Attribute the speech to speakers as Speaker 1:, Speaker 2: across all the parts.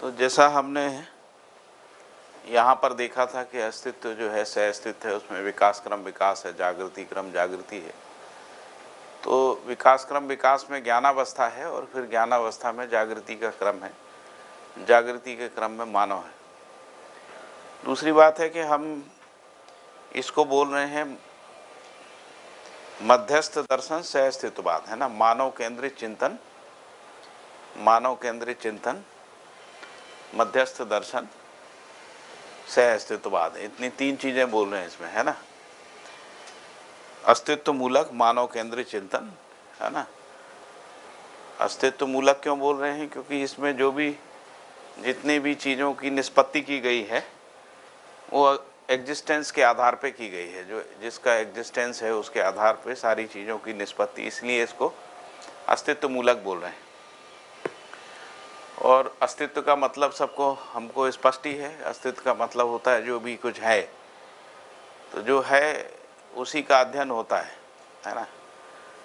Speaker 1: तो जैसा हमने यहाँ पर देखा था कि अस्तित्व जो है सह अस्तित्व है, उसमें विकास क्रम विकास है, जागृति क्रम जागृति है। तो विकास क्रम विकास में ज्ञानावस्था है और फिर ज्ञानावस्था में जागृति का क्रम है, जागृति के क्रम में मानव है। दूसरी बात है कि हम इसको बोल रहे हैं मध्यस्थ दर्शन सह अस्तित्ववाद, है ना, मानव केंद्रित चिंतन, मानव केंद्रित चिंतन, मध्यस्थ दर्शन, सह अस्तित्ववाद, इतनी तीन चीजें बोल रहे हैं इसमें, है ना। अस्तित्व मूलक मानव केंद्रित चिंतन, है ना। अस्तित्व मूलक क्यों बोल रहे हैं? क्योंकि इसमें जो भी जितनी भी चीज़ों की निष्पत्ति की गई है वो एग्जिस्टेंस के आधार पे की गई है, जो जिसका एग्जिस्टेंस है उसके आधार पे सारी चीज़ों की निष्पत्ति, इसलिए इसको अस्तित्व मूलक बोल रहे हैं। और अस्तित्व का मतलब सबको हमको स्पष्ट ही है। अस्तित्व का मतलब होता है जो भी कुछ है, तो जो है उसी का अध्ययन होता है ना।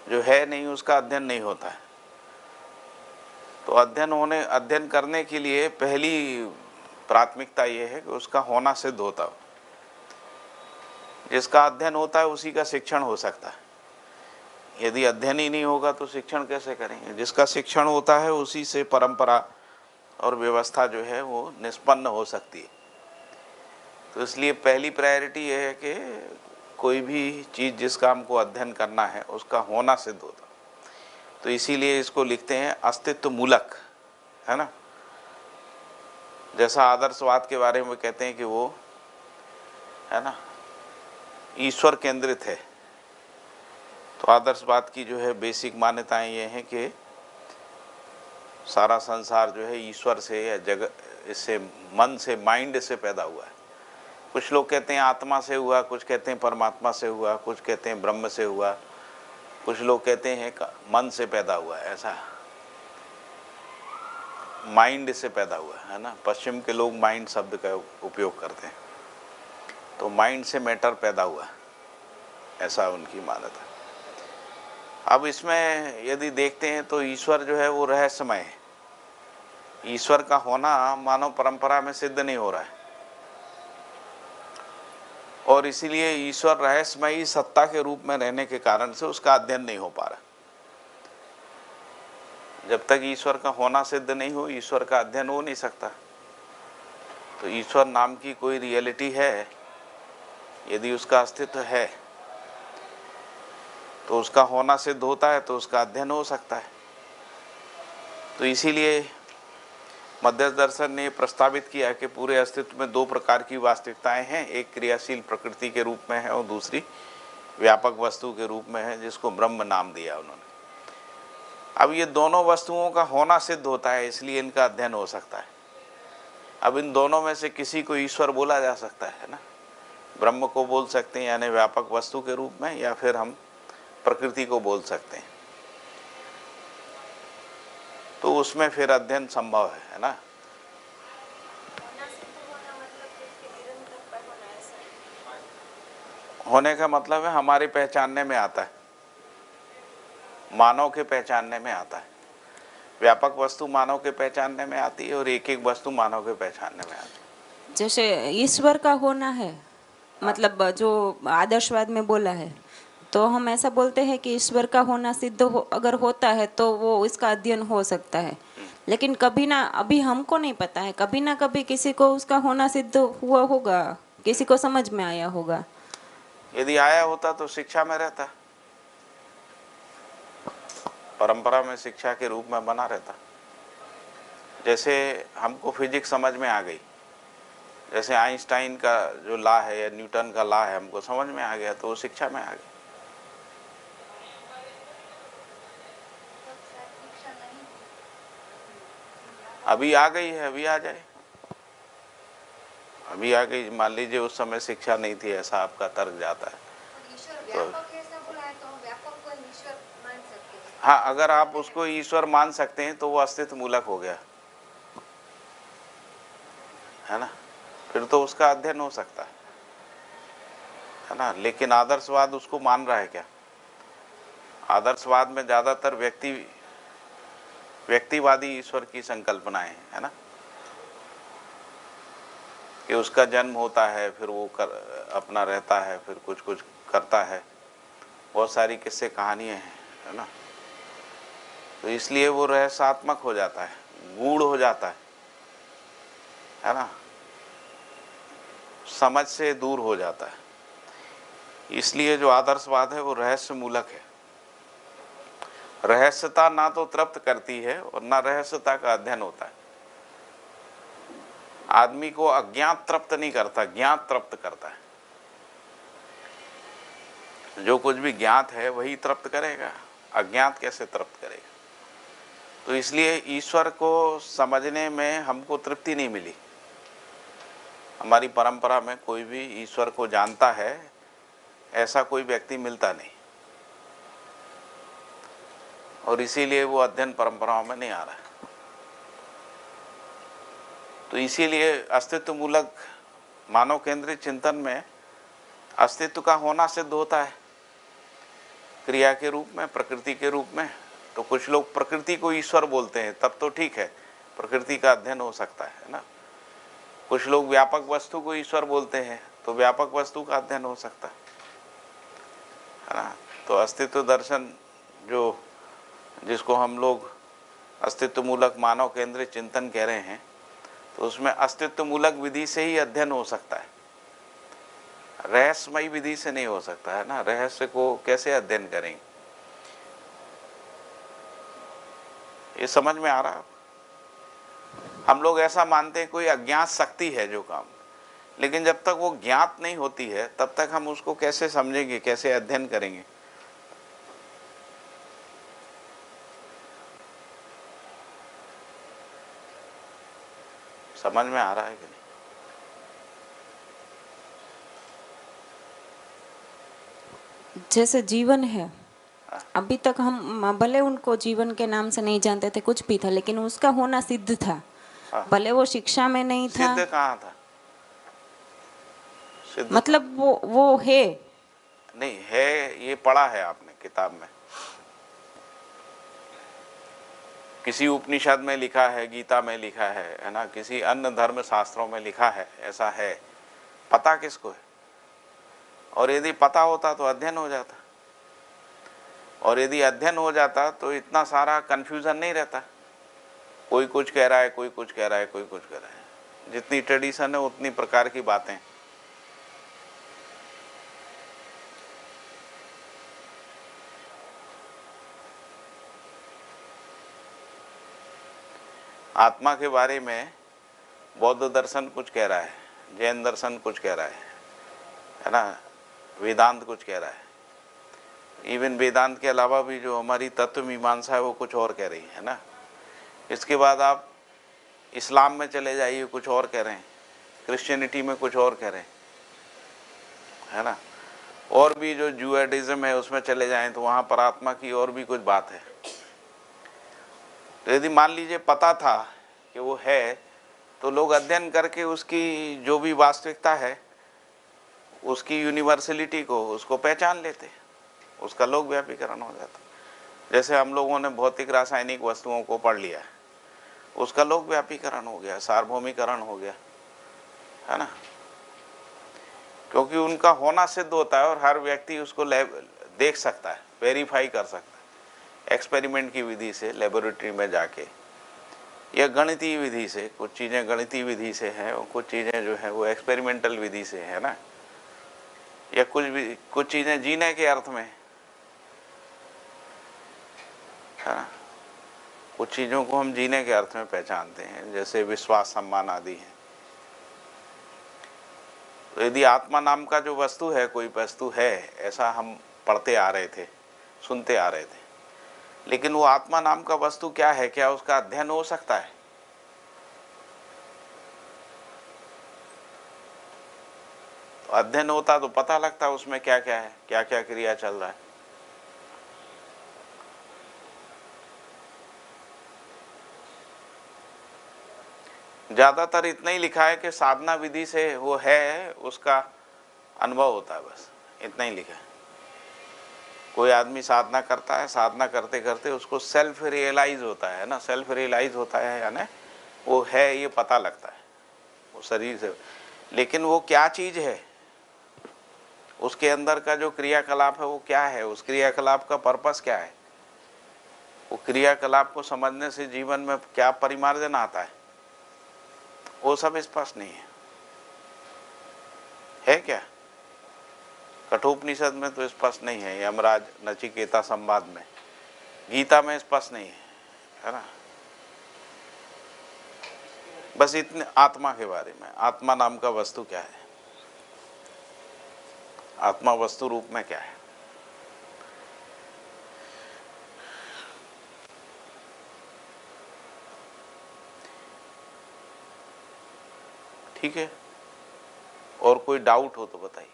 Speaker 1: जो है नहीं उसका अध्ययन नहीं होता है। तो अध्ययन करने के लिए पहली प्राथमिकता ये है कि उसका होना सिद्ध होता हो। जिसका अध्ययन होता है उसी का शिक्षण हो सकता है। यदि अध्ययन ही नहीं होगा तो शिक्षण कैसे करेंगे? जिसका शिक्षण होता है उसी से परंपरा और व्यवस्था जो है वो निष्पन्न हो सकती है। तो इसलिए पहली प्रायोरिटी ये है कि कोई भी चीज़ जिस काम को अध्ययन करना है उसका होना सिद्ध होता। तो इसीलिए इसको लिखते हैं अस्तित्व मूलक, है ना। जैसा आदर्शवाद के बारे में कहते हैं कि वो, है ना, ईश्वर केंद्रित है। तो आदर्शवाद की जो है बेसिक मान्यताएं ये हैं कि सारा संसार जो है ईश्वर से या जगत इससे मन से, माइंड से पैदा हुआ है। कुछ लोग कहते हैं आत्मा से हुआ, कुछ कहते हैं परमात्मा से हुआ, कुछ कहते हैं ब्रह्म से हुआ, कुछ लोग कहते हैं मन से पैदा हुआ है, ऐसा माइंड से पैदा हुआ है ना। पश्चिम के लोग माइंड शब्द का उपयोग करते हैं। तो माइंड से मैटर पैदा हुआ, ऐसा उनकी मान्यता। अब इसमें यदि देखते हैं तो ईश्वर जो है वो रहस्यमय है। ईश्वर का होना मानव परंपरा में सिद्ध नहीं हो रहा है और इसीलिए ईश्वर रहस्यमयी सत्ता के रूप में रहने के कारण से उसका अध्ययन नहीं हो पा रहा। जब तक ईश्वर का होना सिद्ध नहीं हो ईश्वर का अध्ययन हो नहीं सकता। तो ईश्वर नाम की कोई रियलिटी है, यदि उसका अस्तित्व है तो उसका होना सिद्ध होता है तो उसका अध्ययन हो सकता है। तो इसीलिए मध्यस्थ दर्शन ने प्रस्तावित किया कि पूरे अस्तित्व में दो प्रकार की वास्तविकताएं हैं, एक क्रियाशील प्रकृति के रूप में है और दूसरी व्यापक वस्तु के रूप में है, जिसको ब्रह्म नाम दिया उन्होंने। अब ये दोनों वस्तुओं का होना सिद्ध होता है, इसलिए इनका अध्ययन हो सकता है। अब इन दोनों में से किसी को ईश्वर बोला जा सकता है ना। ब्रह्म को बोल सकते हैं यानी व्यापक वस्तु के रूप में, या फिर हम प्रकृति को बोल सकते हैं। तो उसमें फिर अध्ययन संभव है ना। होने का मतलब है हमारे पहचानने में आता है, मानव के पहचानने में आता है। व्यापक वस्तु मानव के पहचानने में आती है और एक एक वस्तु मानव के पहचानने में आती है।
Speaker 2: जैसे ईश्वर का होना है, मतलब जो आदर्शवाद में बोला है, तो हम ऐसा बोलते हैं कि ईश्वर का होना सिद्ध अगर होता है तो वो इसका अध्ययन हो सकता है। लेकिन कभी ना, अभी हमको नहीं पता है, कभी ना कभी किसी को उसका होना सिद्ध हुआ होगा, किसी को समझ में आया होगा।
Speaker 1: यदि आया होता तो शिक्षा में रहता, परंपरा में शिक्षा के रूप में बना रहता। जैसे हमको फिजिक्स समझ में आ गई, जैसे आइंस्टाइन का जो लॉ है या न्यूटन का लॉ है हमको समझ में आ गया, तो वो शिक्षा में आ गया। अभी आ गई है, अभी आ जाए, अभी आ गई। मान लीजिए उस समय शिक्षा नहीं थी, ऐसा आपका तर्क जाता है तो हाँ, अगर आप उसको ईश्वर मान सकते हैं तो वो अस्तित्व मूलक हो गया, है ना। फिर तो उसका अध्ययन हो सकता है ना। लेकिन आदर्शवाद उसको मान रहा है क्या? आदर्शवाद में ज्यादातर व्यक्तिवादी ईश्वर की संकल्पनाएं है ना। कि उसका जन्म होता है, फिर वो अपना रहता है, फिर कुछ कुछ करता है, बहुत सारी किस्से कहानियाँ हैं, है ना। तो इसलिए वो रहस्यात्मक हो जाता है, गूढ़ हो जाता है ना, समझ से दूर हो जाता है। इसलिए जो आदर्शवाद है वो रहस्य मूलक है। रहस्यता ना तो तृप्त करती है और ना रहस्यता का अध्ययन होता है। आदमी को अज्ञात तृप्त नहीं करता, ज्ञात तृप्त करता है। जो कुछ भी ज्ञात है वही तृप्त करेगा, अज्ञात कैसे तृप्त करेगा। तो इसलिए ईश्वर को समझने में हमको तृप्ति नहीं मिली। हमारी परंपरा में कोई भी ईश्वर को जानता है ऐसा कोई व्यक्ति मिलता नहीं, और इसीलिए वो अध्ययन परंपराओं में नहीं आ रहा है। तो इसीलिए अस्तित्व मूलक मानव केंद्रित चिंतन में अस्तित्व का होना सिद्ध होता है, क्रिया के रूप में, प्रकृति के रूप में। तो कुछ लोग प्रकृति को ईश्वर बोलते हैं, तब तो ठीक है, प्रकृति का अध्ययन हो सकता है ना। कुछ लोग व्यापक वस्तु को ईश्वर बोलते हैं, तो व्यापक वस्तु का अध्ययन हो सकता है ना। तो अस्तित्व दर्शन जिसको हम लोग अस्तित्व मूलक मानव केंद्रित चिंतन कह रहे हैं, तो उसमें अस्तित्व मूलक विधि से ही अध्ययन हो सकता है, रहस्यमयी विधि से नहीं हो सकता है ना। रहस्य को कैसे अध्ययन करेंगे, ये समझ में आ रहा है। हम लोग ऐसा मानते हैं कोई अज्ञात शक्ति है जो काम, लेकिन जब तक वो ज्ञात नहीं होती है तब तक हम उसको कैसे समझेंगे, कैसे अध्ययन करेंगे। समझ में आ रहा है कि नहीं?
Speaker 2: जैसे जीवन है, अभी तक हम भले उनको जीवन के नाम से नहीं जानते थे, कुछ भी था, लेकिन उसका होना सिद्ध था।
Speaker 1: हाँ।
Speaker 2: भले वो शिक्षा में नहीं था,
Speaker 1: सिद्ध कहाँ था? सिद्ध
Speaker 2: मतलब वो है
Speaker 1: नहीं है, ये पढ़ा है आपने किताब में, किसी उपनिषद में लिखा है, गीता में लिखा है ना, किसी अन्य धर्म शास्त्रों में लिखा है, ऐसा है। पता किसको है? और यदि पता होता तो अध्ययन हो जाता, और यदि अध्ययन हो जाता तो इतना सारा कंफ्यूजन नहीं रहता। कोई कुछ कह रहा है, कोई कुछ कह रहा है, कोई कुछ कह रहा है। जितनी ट्रेडिशन है उतनी प्रकार की बातें। आत्मा के बारे में बौद्ध दर्शन कुछ कह रहा है, जैन दर्शन कुछ कह रहा है ना, वेदांत कुछ कह रहा है। इवन वेदांत के अलावा भी जो हमारी तत्व मीमांसा है वो कुछ और कह रही है ना। इसके बाद आप इस्लाम में चले जाइए, कुछ और कह रहे हैं, क्रिश्चियनिटी में कुछ और कह रहे हैं, है ना। और भी जो जूइज्म है उसमें चले जाएं तो वहाँ पर आत्मा की और भी कुछ बात है। तो यदि मान लीजिए पता था कि वो है, तो लोग अध्ययन करके उसकी जो भी वास्तविकता है, उसकी यूनिवर्सलिटी को, उसको पहचान लेते, उसका लोक व्यापीकरण हो जाता। जैसे हम लोगों ने भौतिक रासायनिक वस्तुओं को पढ़ लिया, उसका लोक व्यापीकरण हो गया, सार्वभौमिकरण हो गया, है ना। क्योंकि उनका होना सिद्ध होता है और हर व्यक्ति उसको देख सकता है, वेरीफाई कर सकता है, एक्सपेरिमेंट की विधि से, लेबोरेटरी में जाके, या गणितीय विधि से। कुछ चीज़ें गणितीय विधि से हैं और कुछ चीज़ें जो है वो एक्सपेरिमेंटल विधि से है ना। या कुछ चीज़ें जीने के अर्थ में, है ना। कुछ चीज़ों को हम जीने के अर्थ में पहचानते हैं, जैसे विश्वास, सम्मान आदि है। तो यदि आत्मा नाम का जो वस्तु है, कोई वस्तु है, ऐसा हम पढ़ते आ रहे थे, सुनते आ रहे थे, लेकिन वो आत्मा नाम का वस्तु क्या है, क्या उसका अध्ययन हो सकता है? तो अध्ययन होता तो पता लगता उसमें क्या क्या है, क्या क्या क्रिया चल रहा है। ज्यादातर इतना ही लिखा है कि साधना विधि से वो है, उसका अनुभव होता है, बस इतना ही लिखा है। कोई आदमी साधना करता है, साधना करते करते उसको सेल्फ रियलाइज होता है ना, सेल्फ रियलाइज होता है, यानी वो है ये पता लगता है, वो शरीर से। लेकिन वो क्या चीज है, उसके अंदर का जो क्रियाकलाप है वो क्या है, उस क्रियाकलाप का पर्पस क्या है, वो क्रियाकलाप को समझने से जीवन में क्या परिमार्जन आता है, वो सब स्पष्ट नहीं है क्या? कठोपनिषद में तो स्पष्ट नहीं है, यमराज नचिकेता संवाद में, गीता में स्पष्ट नहीं है ना? बस इतने आत्मा के बारे में, आत्मा नाम का वस्तु क्या है, आत्मा वस्तु रूप में क्या है। ठीक है, और कोई डाउट हो तो बताइए।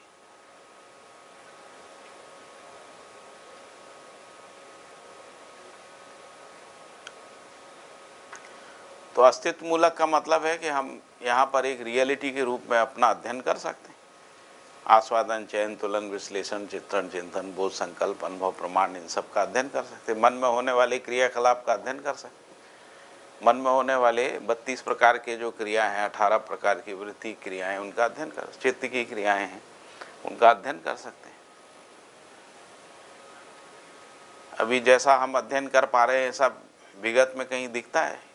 Speaker 1: तो अस्तित्व मूलक का मतलब है कि हम यहाँ पर एक रियलिटी के रूप में अपना अध्ययन कर सकते हैं। आस्वादन, चयन, तुलन, विश्लेषण, चित्रण, चिंतन, बोध, संकल्प, अनुभव, प्रमाण, इन सब का अध्ययन कर सकते हैं। मन में होने वाले क्रियाकलाप का अध्ययन कर सकते हैं। मन में होने वाले 32 प्रकार के जो क्रिया हैं, 18 प्रकार की वृत्ति क्रियाएं, उनका अध्ययन कर, चित्त की क्रियाएं हैं उनका अध्ययन कर सकते हैं। अभी जैसा हम अध्ययन कर पा रहे हैं ऐसा विगत में कहीं दिखता है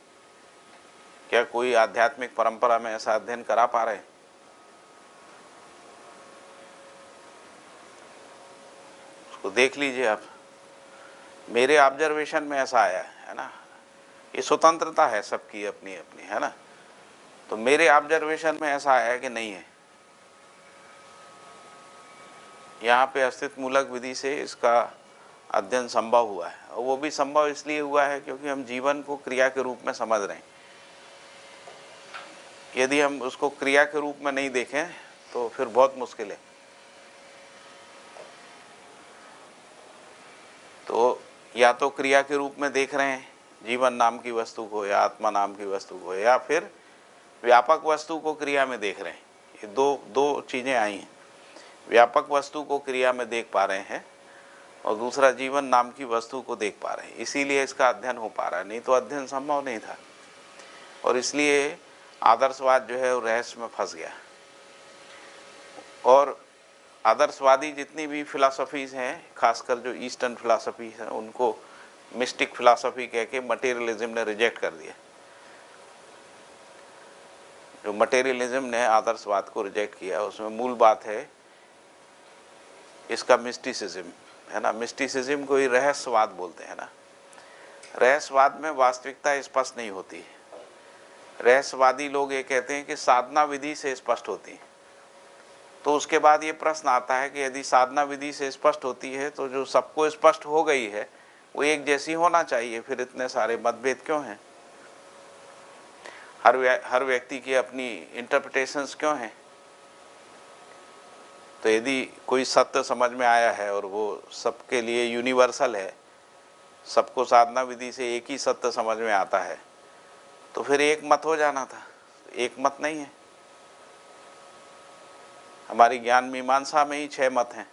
Speaker 1: क्या? कोई आध्यात्मिक परंपरा में ऐसा अध्ययन करा पा रहे हैं? उसको देख लीजिए आप। मेरे ऑब्जर्वेशन में ऐसा आया है ना, ये स्वतंत्रता है सबकी अपनी अपनी, है ना? तो मेरे ऑब्जर्वेशन में ऐसा आया कि नहीं है, यहाँ पे अस्तित्व मूलक विधि से इसका अध्ययन संभव हुआ है। और वो भी संभव इसलिए हुआ है क्योंकि हम जीवन को क्रिया के रूप में समझ रहे हैं। यदि हम उसको क्रिया के रूप में नहीं देखें तो फिर बहुत मुश्किल है। तो या तो क्रिया के रूप में देख रहे हैं जीवन नाम की वस्तु को, या आत्मा नाम की वस्तु को, या फिर व्यापक वस्तु को क्रिया में देख रहे हैं। ये दो चीज़ें आई हैं। व्यापक वस्तु को क्रिया में देख पा रहे हैं और दूसरा जीवन नाम की वस्तु को देख पा रहे हैं, इसीलिए इसका अध्ययन हो पा रहा है, नहीं तो अध्ययन संभव नहीं था। और इसलिए आदर्शवाद जो है वो रहस्य में फंस गया। और आदर्शवादी जितनी भी फिलॉसफीज हैं, खासकर जो ईस्टर्न फिलॉसफी है, उनको मिस्टिक फिलॉसफी कह के मटेरियलिज्म ने रिजेक्ट कर दिया। जो मटेरियलिज्म ने आदर्शवाद को रिजेक्ट किया उसमें मूल बात है इसका मिस्टिसिज्म, है ना? मिस्टिसिज्म को ही रहस्यवाद बोलते हैं ना। रहस्यवाद में वास्तविकता स्पष्ट नहीं होती। रहस्यवादी लोग ये कहते हैं कि साधना विधि से स्पष्ट होती है। तो उसके बाद ये प्रश्न आता है कि यदि साधना विधि से स्पष्ट होती है तो जो सबको स्पष्ट हो गई है वो एक जैसी होना चाहिए, फिर इतने सारे मतभेद क्यों हैं? हर व्यक्ति की अपनी इंटरप्रिटेशंस क्यों हैं? तो यदि कोई सत्य समझ में आया है और वो सबके लिए यूनिवर्सल है, सबको साधना विधि से एक ही सत्य समझ में आता है, तो फिर एक मत हो जाना था। एक मत नहीं है। हमारी ज्ञान मीमांसा में ही 6 मत हैं,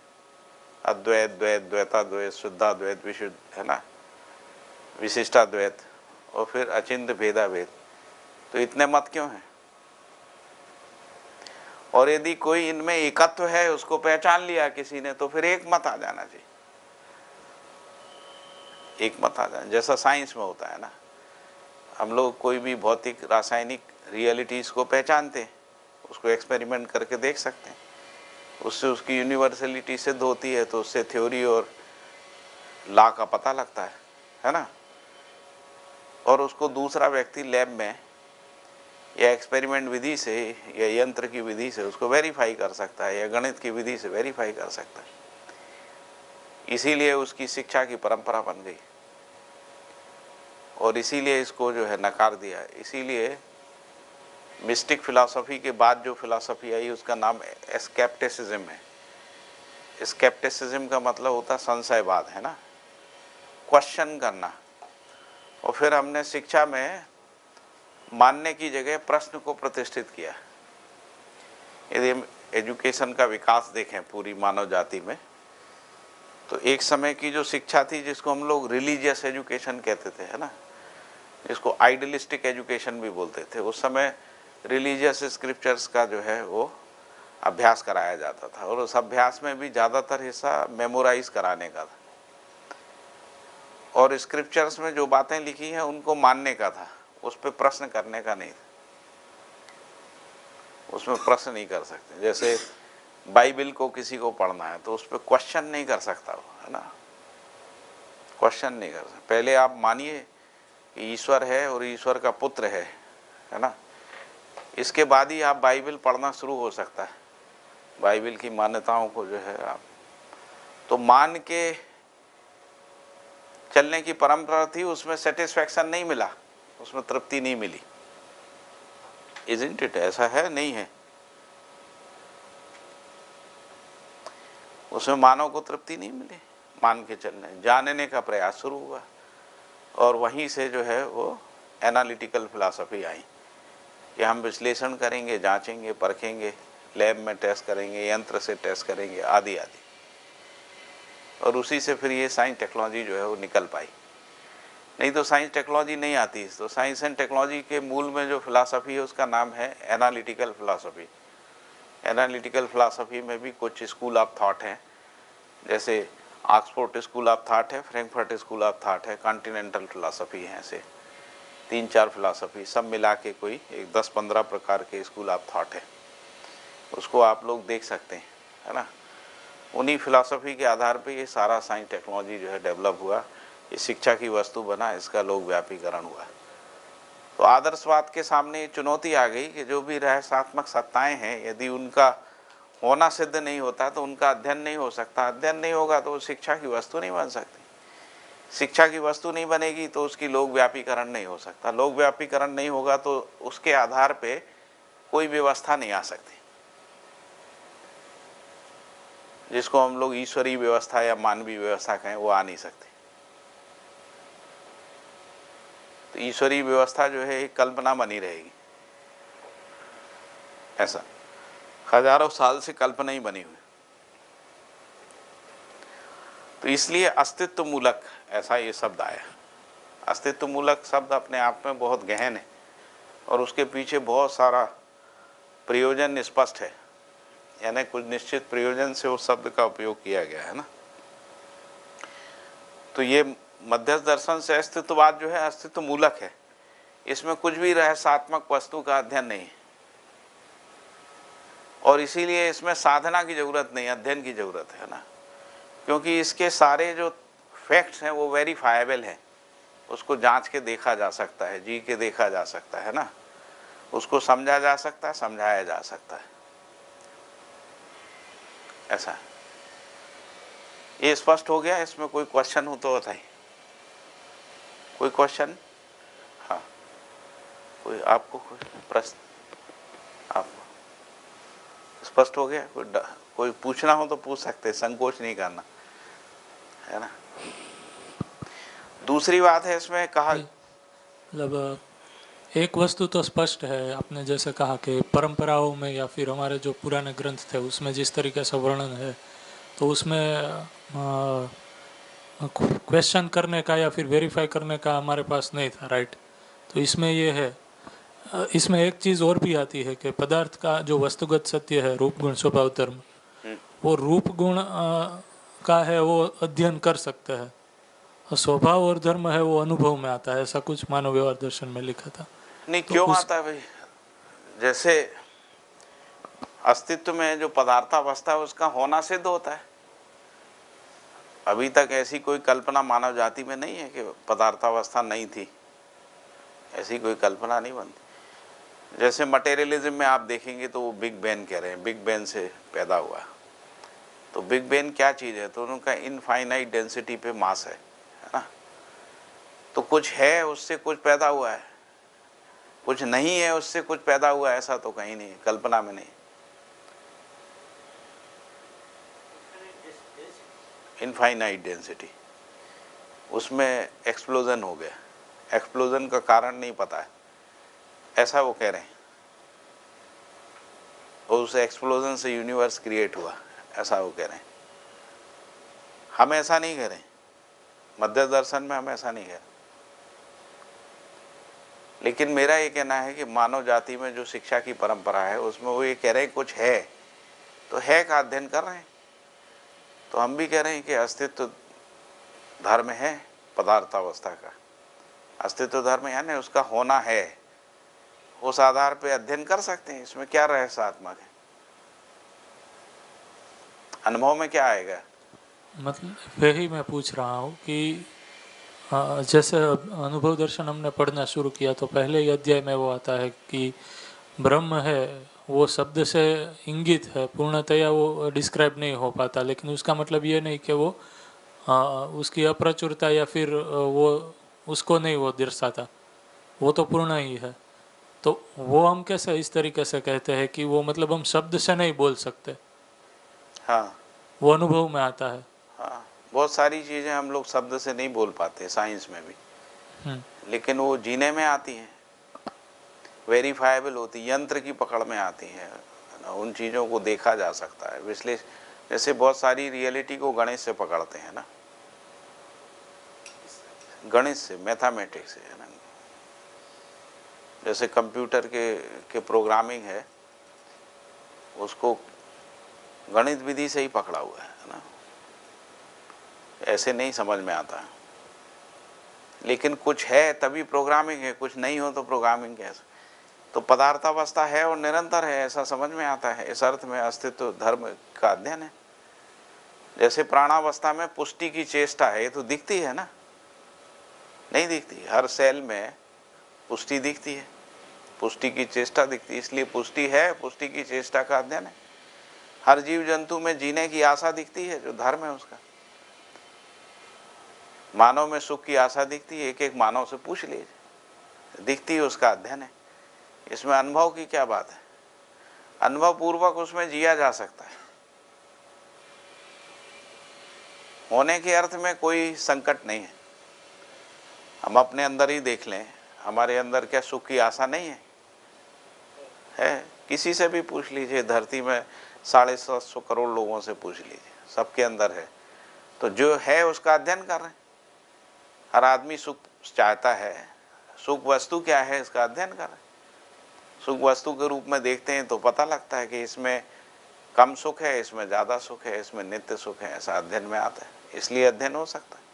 Speaker 1: अद्वैत, द्वैत, द्वैताद्वैत, शुद्धाद्वैत, विशुद्ध, है ना, विशिष्टाद्वैत, और फिर अचिंत्य भेदाभेद। तो इतने मत क्यों हैं? और यदि कोई इनमें एकत्व है, उसको पहचान लिया किसी ने, तो फिर एक मत आ जाना चाहिए। एक मत आ जाना, जैसा साइंस में होता है ना। हम लोग कोई भी भौतिक रासायनिक रियलिटीज़ को पहचानते हैं, उसको एक्सपेरिमेंट करके देख सकते हैं, उससे उसकी यूनिवर्सलिटी सिद्ध होती है, तो उससे थ्योरी और लॉ का पता लगता है ना। और उसको दूसरा व्यक्ति लैब में या एक्सपेरिमेंट विधि से या यंत्र की विधि से उसको वेरीफाई कर सकता है, या गणित की विधि से वेरीफाई कर सकता है। इसीलिए उसकी शिक्षा की परंपरा बन गई और इसीलिए इसको जो है नकार दिया। इसीलिए मिस्टिक फिलॉसफी के बाद जो फिलॉसफी आई उसका नाम स्केप्टिसिज्म है। स्केप्टिसिज्म का मतलब होता है संशयवाद, है ना, क्वेश्चन करना। और फिर हमने शिक्षा में मानने की जगह प्रश्न को प्रतिष्ठित किया। यदि हम एजुकेशन का विकास देखें पूरी मानव जाति में, तो एक समय की जो शिक्षा थी जिसको हम लोग रिलीजियस एजुकेशन कहते थे, है ना, जिसको आइडियलिस्टिक एजुकेशन भी बोलते थे, उस समय रिलीजियस स्क्रिप्चर्स का जो है वो अभ्यास कराया जाता था, और उस अभ्यास में भी ज़्यादातर हिस्सा मेमोराइज कराने का था, और स्क्रिप्चर्स में जो बातें लिखी हैं उनको मानने का था, उस पर प्रश्न करने का नहीं था। उसमें प्रश्न नहीं कर सकते। जैसे बाइबल को किसी को पढ़ना है तो उस पर क्वेश्चन नहीं कर सकता वो, है ना, क्वेश्चन नहीं कर सकता। पहले आप मानिए कि ईश्वर है और ईश्वर का पुत्र है ना, इसके बाद ही आप बाइबल पढ़ना शुरू हो सकता है। बाइबल की मान्यताओं को जो है आप तो मान के चलने की परंपरा थी, उसमें सेटिस्फैक्शन नहीं मिला, उसमें तृप्ति नहीं मिली। Isn't it? ऐसा है नहीं है? उसमें मानव को तृप्ति नहीं मिली, मान के चलने जानने का प्रयास शुरू हुआ, और वहीं से जो है वो एनालिटिकल फिलॉसफी आई कि हम विश्लेषण करेंगे, जांचेंगे, परखेंगे, लैब में टेस्ट करेंगे, यंत्र से टेस्ट करेंगे, आदि आदि, और उसी से फिर ये साइंस टेक्नोलॉजी जो है वो निकल पाई। नहीं तो साइंस टेक्नोलॉजी नहीं आती। तो साइंस एंड टेक्नोलॉजी के मूल में जो फिलॉसफी है उसका नाम है एनालिटिकल फिलॉसफी। एनालिटिकल फिलॉसफी में भी कुछ स्कूल ऑफ थॉट हैं, जैसे ऑक्सफोर्ड स्कूल ऑफ थॉट है, फ्रैंकफर्ट स्कूल ऑफ थॉट है, कॉन्टिनेंटल फिलॉसफी है, ऐसे 3-4 फिलॉसफी सब मिला के कोई एक 10-15 प्रकार के स्कूल ऑफ थॉट है। उसको आप लोग देख सकते हैं, है ना। उन्हीं फिलॉसफी के आधार पे ये सारा साइंस टेक्नोलॉजी जो है डेवलप हुआ, ये शिक्षा की वस्तु बना, इसका लोक व्यापीकरण हुआ। तो आदर्शवाद के सामने चुनौती आ गई कि जो भी रहस्यात्मक सत्ताएं हैं, यदि उनका होना सिद्ध नहीं होता तो उनका अध्ययन नहीं हो सकता। अध्ययन नहीं होगा तो शिक्षा की वस्तु नहीं बन सकती। शिक्षा की वस्तु नहीं बनेगी तो उसकी लोक व्यापीकरण नहीं हो सकता। लोक व्यापीकरण नहीं होगा तो उसके आधार पे कोई व्यवस्था नहीं आ सकती, जिसको हम लोग ईश्वरीय व्यवस्था या मानवीय व्यवस्था कहें, वो आ नहीं सकती। तो ईश्वरीय व्यवस्था जो है एक कल्पना बनी रहेगी, ऐसा हजारों साल से कल्पना ही बनी हुई। तो इसलिए अस्तित्व मूलक ऐसा ये शब्द आया। अस्तित्व मूलक शब्द अपने आप में बहुत गहन है, और उसके पीछे बहुत सारा प्रयोजन स्पष्ट है, यानी कुछ निश्चित प्रयोजन से उस शब्द का उपयोग किया गया है ना। तो ये मध्यस्थ दर्शन से अस्तित्ववाद जो है अस्तित्व मूलक है। इसमें कुछ भी रहस्यात्मक वस्तु का अध्ययन नहीं है, और इसीलिए इसमें साधना की जरूरत नहीं, अध्ययन की जरूरत है ना, क्योंकि इसके सारे जो फैक्ट्स हैं वो वेरीफाइबल हैं। उसको जांच के देखा जा सकता है, जी के देखा जा सकता है ना, उसको समझा जा सकता है, समझाया जा सकता है, ऐसा है। ये स्पष्ट हो गया? इसमें कोई क्वेश्चन हो तो बताइए। कोई क्वेश्चन? हाँ, कोई आपको कोई प्रश्न? आपको स्पष्ट हो गया? कोई पूछना हो तो पूछ सकते, संकोच नहीं करना, है ना। दूसरी बात है इसमें कहा,
Speaker 3: मतलब एक वस्तु तो स्पष्ट है, आपने जैसे कहा कि परंपराओं में या फिर हमारे जो पुराने ग्रंथ थे उसमें जिस तरीके से वर्णन है, तो उसमें क्वेश्चन करने का या फिर वेरीफाई करने का हमारे पास नहीं था, राइट। तो इसमें ये है, इसमें एक चीज़ और भी आती है कि पदार्थ का जो वस्तुगत सत्य है, रूप गुण स्वभाव धर्म, वो रूप गुण का है वो अध्ययन कर सकते हैं, स्वभाव और धर्म है वो अनुभव में आता है, ऐसा कुछ मानव व्यवहार दर्शन में लिखा था।
Speaker 1: नहीं
Speaker 3: तो
Speaker 1: क्यों आता है भाई? जैसे अस्तित्व में जो पदार्थावस्था है उसका होना सिद्ध होता है। अभी तक ऐसी कोई कल्पना मानव जाति में नहीं है कि पदार्थावस्था नहीं थी, ऐसी कोई कल्पना नहीं बनती। जैसे मटेरियलिज्म में आप देखेंगे तो वो बिग बैंग कह रहे हैं, बिग बैंग से पैदा हुआ। तो बिग बैंग क्या चीज़ है? तो उनका इनफाइनाइट डेंसिटी पे मास है ना। तो कुछ है उससे कुछ पैदा हुआ है, कुछ नहीं है उससे कुछ पैदा हुआ है, ऐसा तो कहीं नहीं, कल्पना में नहीं। इनफाइनाइट डेंसिटी, उसमें एक्सप्लोजन हो गया। एक्सप्लोजन का कारण नहीं पता है, ऐसा वो कह रहे हैं, और उस एक्सप्लोजन से यूनिवर्स क्रिएट हुआ, ऐसा वो कह रहे हैं। हम ऐसा नहीं कह रहे, मध्य दर्शन में हम ऐसा नहीं कह रहे। लेकिन मेरा ये कहना है कि मानव जाति में जो शिक्षा की परंपरा है उसमें वो ये कह रहे हैं कुछ है, तो है का अध्ययन कर रहे हैं। तो हम भी कह रहे हैं कि अस्तित्व धर्म है, पदार्थावस्था का अस्तित्व धर्म यानी उसका होना है, उस आधार पे अध्ययन कर सकते हैं। इसमें क्या रहस्यात्मक है, अनुभव में क्या आएगा?
Speaker 3: मतलब वही मैं पूछ रहा हूँ कि जैसे अनुभव दर्शन हमने पढ़ना शुरू किया तो पहले ही अध्याय में वो आता है कि ब्रह्म है वो शब्द से इंगित है, पूर्णतया वो डिस्क्राइब नहीं हो पाता, लेकिन उसका मतलब ये नहीं कि वो उसकी अप्रचुरता या फिर वो उसको नहीं वो दर्शाता, वो तो पूर्ण ही है। तो वो हम कैसे इस तरीके से कहते हैं कि वो मतलब हम शब्द से नहीं बोल सकते,
Speaker 1: हाँ
Speaker 3: वो अनुभव में आता है।
Speaker 1: हाँ, बहुत सारी चीज़ें हम लोग शब्द से नहीं बोल पाते साइंस में भी, लेकिन वो जीने में आती हैं, वेरीफाइबल होती, यंत्र की पकड़ में आती हैं, उन चीज़ों को देखा जा सकता है विश्लेषण। जैसे बहुत सारी रियलिटी को गणित से पकड़ते हैं ना, गणित से, मैथमेटिक्स से, है ना। जैसे कंप्यूटर के प्रोग्रामिंग है, उसको गणित विधि से ही पकड़ा हुआ है ना, ऐसे नहीं समझ में आता। लेकिन कुछ है तभी प्रोग्रामिंग है, कुछ नहीं हो तो प्रोग्रामिंग कैसे? तो पदार्थावस्था है और निरंतर है, ऐसा समझ में आता है। इस अर्थ में अस्तित्व धर्म का अध्ययन है। जैसे प्राणावस्था में पुष्टि की चेष्टा है, ये तो दिखती है ना, नहीं दिखती? हर सेल में पुष्टि दिखती है, पुष्टि की चेष्टा दिखती है, इसलिए पुष्टि है, पुष्टि की चेष्टा का अध्ययन है। हर जीव जंतु में जीने की आशा दिखती है, जो धर्म है उसका। मानव में सुख की आशा दिखती है, एक एक मानव से पूछ लीजिए, दिखती है, उसका अध्ययन है। इसमें अनुभव की क्या बात है? अनुभव पूर्वक उसमें जिया जा सकता है। होने के अर्थ में कोई संकट नहीं है। हम अपने अंदर ही देख लें, हमारे अंदर क्या सुख की आशा नहीं है? किसी से भी पूछ लीजिए, धरती में 750 करोड़ लोगों से पूछ लीजिए, सबके अंदर है। तो जो है उसका अध्ययन कर रहे हैं। हर आदमी सुख चाहता है, सुख वस्तु क्या है इसका अध्ययन कर रहे हैं। सुख वस्तु के रूप में देखते हैं तो पता लगता है कि इसमें कम सुख है, इसमें ज़्यादा सुख है, इसमें नित्य सुख है, ऐसा अध्ययन में आता है, इसलिए अध्ययन हो सकता है।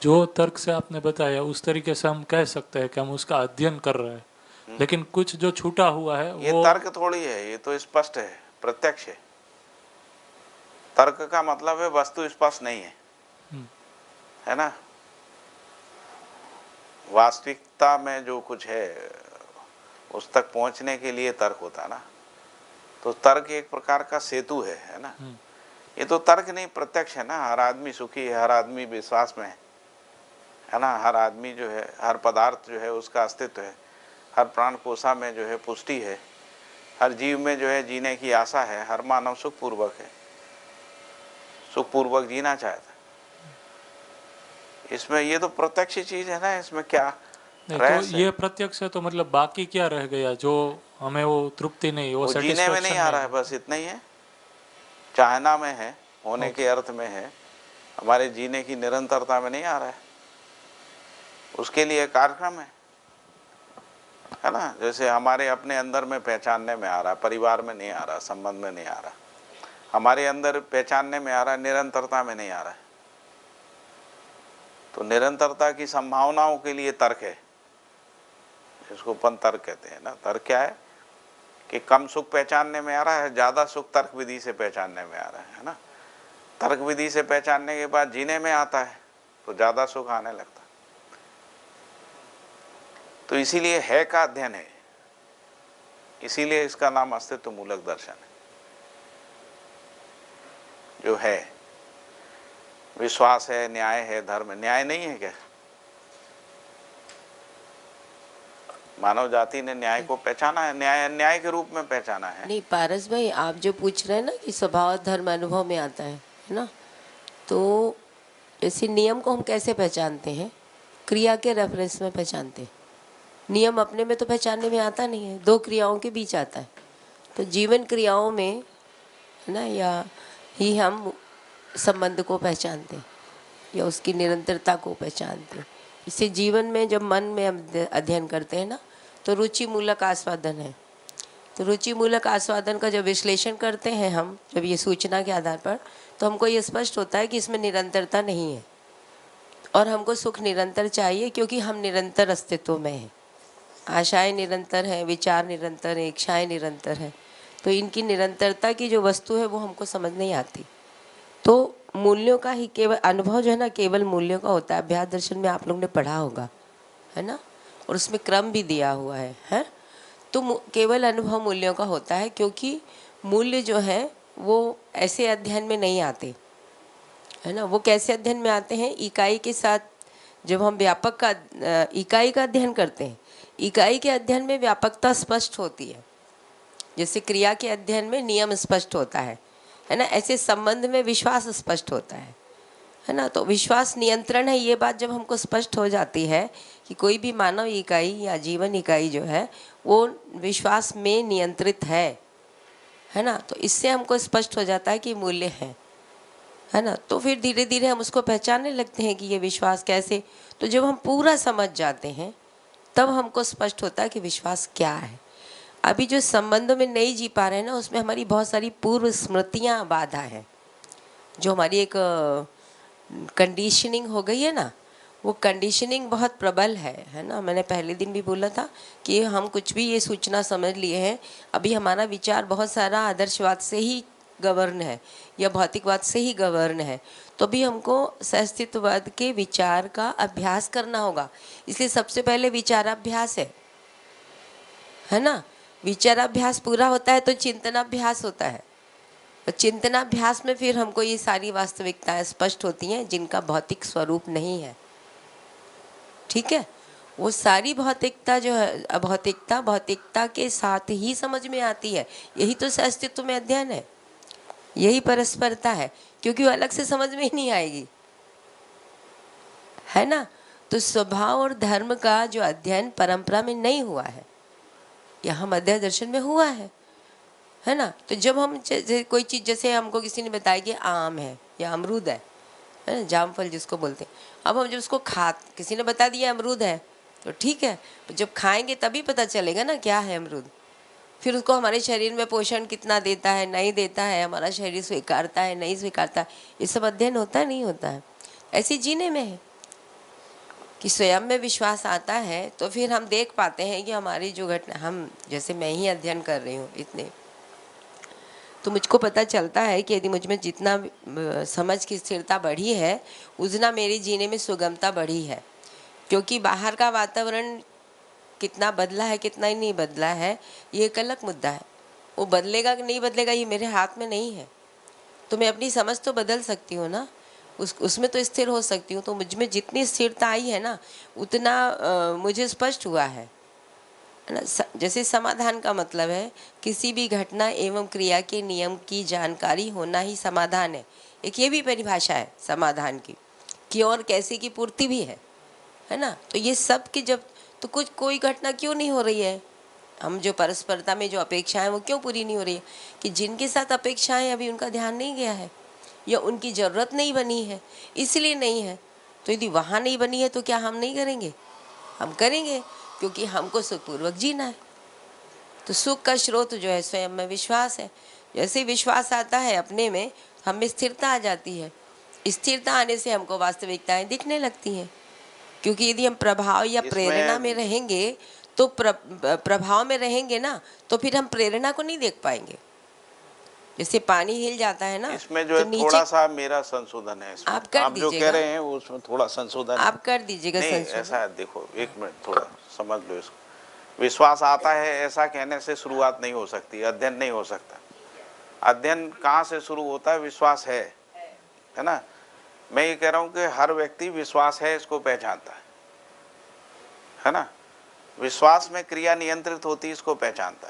Speaker 3: जो तर्क से आपने बताया उस तरीके से हम कह सकते हैं कि हम उसका अध्ययन कर रहे हैं, लेकिन कुछ जो छूटा हुआ है
Speaker 1: ये
Speaker 3: वो
Speaker 1: तर्क थोड़ी है, ये तो स्पष्ट है, प्रत्यक्ष है। तर्क का मतलब है वस्तु स्पष्ट नहीं है ना। वास्तविकता में जो कुछ है उस तक पहुंचने के लिए तर्क होता है ना। तो तर्क एक प्रकार का सेतु है ना। ये तो तर्क नहीं, प्रत्यक्ष है ना। हर आदमी सुखी है, हर आदमी विश्वास में है ना। हर आदमी जो है, हर पदार्थ जो है उसका अस्तित्व है, हर प्राण कोशा में जो है पुष्टि है, हर जीव में जो है जीने की आशा है, हर मानव सुखपूर्वक है, सुखपूर्वक जीना चाहता है। इसमें ये तो प्रत्यक्ष चीज है ना, इसमें क्या
Speaker 3: तो ये प्रत्यक्ष है, तो मतलब बाकी क्या रह गया जो हमें वो तृप्ति नहीं, वो
Speaker 1: जीने में नहीं आ रहा है, बस इतना ही है। चाहना में है, होने के अर्थ में है, हमारे जीने की निरंतरता में नहीं आ रहा है। उसके लिए कार्यक्रम है ना। जैसे हमारे अपने अंदर में पहचानने में आ रहा है, परिवार में नहीं आ रहा, संबंध में नहीं आ रहा, हमारे अंदर पहचानने में आ रहा है, निरंतरता में नहीं आ रहा है। तो निरंतरता की संभावनाओं के लिए तर्क है, इसको अपन तर्क कहते हैं ना। तर्क क्या है कि कम सुख पहचानने में आ रहा है, ज़्यादा सुख तर्क विधि से पहचानने में आ रहा है ना। तर्क विधि से पहचानने के बाद जीने में आता है तो ज़्यादा सुख आने लगता है। तो इसीलिए है का अध्ययन है, इसीलिए इसका नाम अस्तित्व मूलक दर्शन है। जो है विश्वास है, न्याय है, धर्म है। न्याय नहीं है क्या? मानव जाति ने न्याय को पहचाना है, न्याय अन्याय के रूप में पहचाना है।
Speaker 4: नहीं पारस भाई, आप जो पूछ रहे हैं ना कि स्वभाव धर्म अनुभव में आता है ना, तो इसी नियम को हम कैसे पहचानते हैं? क्रिया के रेफरेंस में पहचानते हैं। नियम अपने में तो पहचानने में आता नहीं है, दो क्रियाओं के बीच आता है। तो जीवन क्रियाओं में है ना, या ही हम संबंध को पहचानते हैं, या उसकी निरंतरता को पहचानते हैं, इसे जीवन में जब मन में हम अध्ययन करते हैं ना, तो रुचि मूलक आस्वादन है। तो रुचि मूलक आस्वादन का जब विश्लेषण करते हैं हम, जब ये सूचना के आधार पर, तो हमको ये स्पष्ट होता है कि इसमें निरंतरता नहीं है और हमको सुख निरंतर चाहिए, क्योंकि हम निरंतर अस्तित्व में हैं। आशाएं निरंतर हैं, विचार निरंतर हैं, इच्छाएं निरंतर हैं। तो इनकी निरंतरता की जो वस्तु है वो हमको समझ नहीं आती। तो मूल्यों का ही केवल अनुभव जो है ना, केवल मूल्यों का होता है। अभ्यास दर्शन में आप लोग ने पढ़ा होगा, है ना, और उसमें क्रम भी दिया हुआ है? तो केवल अनुभव मूल्यों का होता है, क्योंकि मूल्य जो है वो ऐसे अध्ययन में नहीं आते, है ना। वो कैसे अध्ययन में आते हैं? इकाई के साथ जब हम व्यापक का इकाई का अध्ययन करते हैं, इकाई के अध्ययन में व्यापकता स्पष्ट होती है। जैसे क्रिया के अध्ययन में नियम स्पष्ट होता है ना, ऐसे संबंध में विश्वास स्पष्ट होता है ना। तो विश्वास नियंत्रण है, ये बात जब हमको स्पष्ट हो जाती है कि कोई भी मानव इकाई या जीवन इकाई जो है वो विश्वास में नियंत्रित है ना, तो इससे हमको स्पष्ट हो जाता है कि मूल्य है ना। तो फिर धीरे धीरे हम उसको पहचानने लगते हैं कि ये विश्वास कैसे। तो जब हम पूरा समझ जाते हैं तब हमको स्पष्ट होता है कि विश्वास क्या है। अभी जो संबंधों में नहीं जी पा रहे हैं ना, उसमें हमारी बहुत सारी पूर्व स्मृतियाँ बाधा है। जो हमारी एक कंडीशनिंग हो गई है ना, वो कंडीशनिंग बहुत प्रबल है ना। मैंने पहले दिन भी बोला था कि हम कुछ भी ये सूचना समझ लिए हैं, अभी हमारा विचार बहुत सारा आदर्शवाद से ही गवर्न है या भौतिकवाद से ही गवर्न है। तो भी हमको सहअस्तित्ववाद के विचार का अभ्यास करना होगा। इसलिए सबसे पहले विचाराभ्यास है ना। विचाराभ्यास पूरा होता है तो चिंतनाभ्यास होता है। और चिंतनाभ्यास में फिर हमको ये सारी वास्तविकताएं स्पष्ट होती हैं जिनका भौतिक स्वरूप नहीं है। ठीक है, वो सारी भौतिकता जो है, भौतिकता के साथ ही समझ में आती है। यही तो अस्तित्व में अध्ययन है, यही परस्परता है, क्योंकि वो अलग से समझ में ही नहीं आएगी, है ना। तो स्वभाव और धर्म का जो अध्ययन परंपरा में नहीं हुआ है, यहाँ मध्य दर्शन में हुआ है ना। तो जब हम कोई चीज़, जैसे हमको किसी ने बताया कि आम है या अमरूद है ना, जामफल जिसको बोलते हैं। अब हम जब उसको किसी ने बता दिया अमरूद है तो ठीक है, जब खाएंगे तभी पता चलेगा ना क्या है अमरूद। फिर उसको हमारे शरीर में पोषण कितना देता है, नहीं देता है, हमारा शरीर स्वीकारता है, नहीं स्वीकारता है, ये सब अध्ययन होता है, नहीं होता है। ऐसे जीने में है कि स्वयं में विश्वास आता है तो फिर हम देख पाते हैं कि हमारी जो घटना, हम जैसे मैं ही अध्ययन कर रही हूँ इतने, तो मुझको पता चलता है कि यदि मुझ में जितना समझ की स्थिरता बढ़ी है, उतना मेरे जीने में सुगमता बढ़ी है। क्योंकि बाहर का वातावरण कितना बदला है, कितना ही नहीं बदला है, ये एक अलग मुद्दा है। वो बदलेगा कि नहीं बदलेगा ये मेरे हाथ में नहीं है। तो मैं अपनी समझ तो बदल सकती हूँ ना, उसमें तो स्थिर हो सकती हूँ। तो मुझ में जितनी स्थिरता आई है ना, उतना मुझे स्पष्ट हुआ है ना। जैसे समाधान का मतलब है किसी भी घटना एवं क्रिया के नियम की जानकारी होना ही समाधान है। एक ये भी परिभाषा है समाधान की कि और कैसे की पूर्ति भी है ना। तो ये सब की जब तो कोई घटना क्यों नहीं हो रही है, हम जो परस्परता में जो अपेक्षाएं वो क्यों पूरी नहीं हो रही है, कि जिनके साथ अपेक्षाएं अभी उनका ध्यान नहीं गया है या उनकी ज़रूरत नहीं बनी है, इसलिए नहीं है। तो यदि वहाँ नहीं बनी है तो क्या हम नहीं करेंगे? हम करेंगे, क्योंकि हमको सुखपूर्वक जीना है। तो सुख का स्रोत जो है स्वयं में विश्वास है। जैसे विश्वास आता है अपने में, हम में स्थिरता आ जाती है। स्थिरता आने से हमको वास्तविकताएं दिखने लगती हैं। क्योंकि यदि हम प्रभाव या प्रेरणा में रहेंगे तो प्रभाव में रहेंगे ना, तो फिर हम प्रेरणा को नहीं देख पाएंगे। जैसे पानी हिल जाता है ना,
Speaker 1: इसमें जो
Speaker 4: तो
Speaker 1: है थोड़ा सा मेरा संशोधन है इसमें।
Speaker 4: आप कर
Speaker 1: आप जो
Speaker 4: दीजिएगा।
Speaker 1: कह रहे हैं वो उसमें थोड़ा संशोधन है।
Speaker 4: आप कर दीजिएगा
Speaker 1: नहीं,
Speaker 4: संशोधन।
Speaker 1: ऐसा है, देखो एक मिनट थोड़ा समझ लो इसको। विश्वास आता है ऐसा कहने से शुरुआत नहीं हो सकती, अध्ययन नहीं हो सकता। अध्ययन कहाँ से शुरू होता है? विश्वास है ना। मैं ये कह रहा हूँ कि हर व्यक्ति विश्वास है इसको पहचानता है ना। विश्वास में क्रिया नियंत्रित होती है इसको पहचानता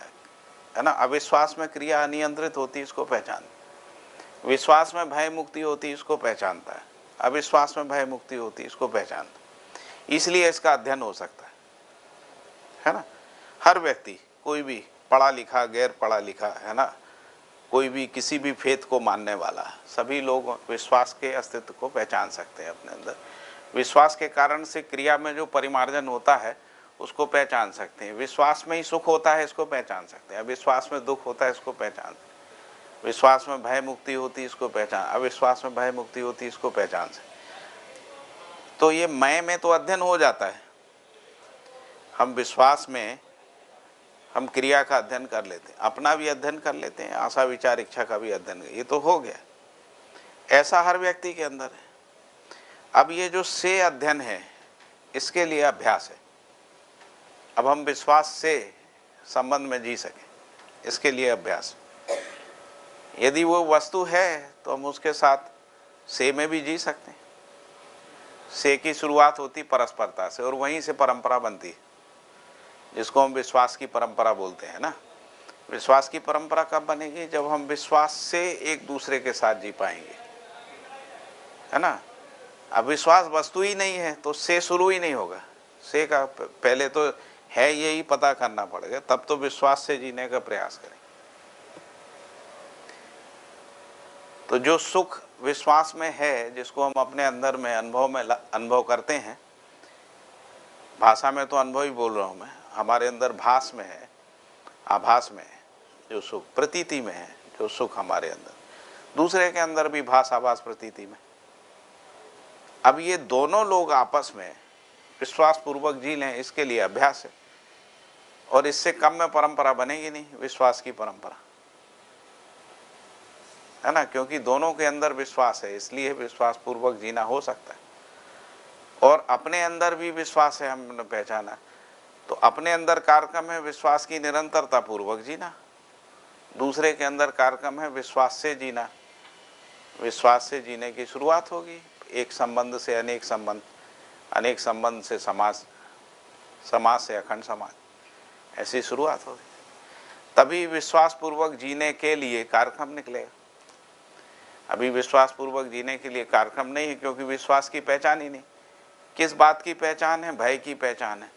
Speaker 1: है ना। अविश्वास में क्रिया अनियंत्रित होती है इसको पहचानता। विश्वास में भय मुक्ति होती है इसको पहचानता है, अविश्वास में भय मुक्ति होती है इसको पहचानता है। इसलिए इसका अध्ययन हो सकता है ना। हर व्यक्ति, कोई भी पढ़ा लिखा गैर पढ़ा लिखा, है ना, कोई भी किसी भी फेथ को मानने वाला, सभी लोग विश्वास के अस्तित्व को पहचान सकते हैं अपने अंदर। विश्वास के कारण से क्रिया में जो परिमार्जन होता है उसको पहचान सकते हैं। विश्वास में ही सुख होता है, इसको पहचान सकते हैं। अविश्वास में दुख होता है, इसको पहचान सकते हैं। विश्वास में भय मुक्ति होती है, इसको पहचान, अविश्वास में भय मुक्ति होती है, इसको पहचान सकते। तो ये मैं में तो अध्ययन हो जाता है। हम विश्वास में हम क्रिया का अध्ययन कर लेते हैं, अपना भी अध्ययन कर लेते हैं, आशा विचार इच्छा का भी अध्ययन, ये तो हो गया। ऐसा हर व्यक्ति के अंदर है। अब ये जो से अध्ययन है, इसके लिए अभ्यास है। अब हम विश्वास से संबंध में जी सकें, इसके लिए अभ्यास। यदि वो वस्तु है तो हम उसके साथ से में भी जी सकते हैं। से की शुरुआत होती परस्परता से और वहीं से परंपरा बनती है, जिसको हम विश्वास की परंपरा बोलते हैं ना। विश्वास की परंपरा कब बनेगी? जब हम विश्वास से एक दूसरे के साथ जी पाएंगे, है ना। अब विश्वास वस्तु ही नहीं है तो से शुरू ही नहीं होगा। से का पहले तो है यही पता करना पड़ेगा, तब तो विश्वास से जीने का प्रयास करें। तो जो सुख विश्वास में है, जिसको हम अपने अंदर में अनुभव करते हैं, भाषा में तो अनुभव ही बोल रहा हूँ मैं, हमारे अंदर भास में है, आभास में है जो सुख, प्रतीति में है जो सुख हमारे अंदर, दूसरे के अंदर भी भास आभास प्रतीति में। अब ये दोनों लोग आपस में विश्वास पूर्वक जी लें, इसके लिए अभ्यास है। और इससे कम में परंपरा बनेगी नहीं, विश्वास की परंपरा, है ना। क्योंकि दोनों के अंदर विश्वास है, इसलिए विश्वास पूर्वक जीना हो सकता है। और अपने अंदर भी विश्वास है, हमने पहचाना। तो अपने अंदर कार्यक्रम है विश्वास की निरंतरता पूर्वक जीना, दूसरे के अंदर कार्यक्रम है विश्वास से जीना। विश्वास से जीने की शुरुआत होगी, एक संबंध से अनेक संबंध, अनेक संबंध से समाज, समाज से अखंड समाज, ऐसी शुरुआत होगी। तभी विश्वास पूर्वक जीने के लिए कार्यक्रम निकलेगा। अभी विश्वास पूर्वक जीने के लिए कार्यक्रम नहीं है, क्योंकि विश्वास की पहचान ही नहीं। किस बात की पहचान है? भय की पहचान है,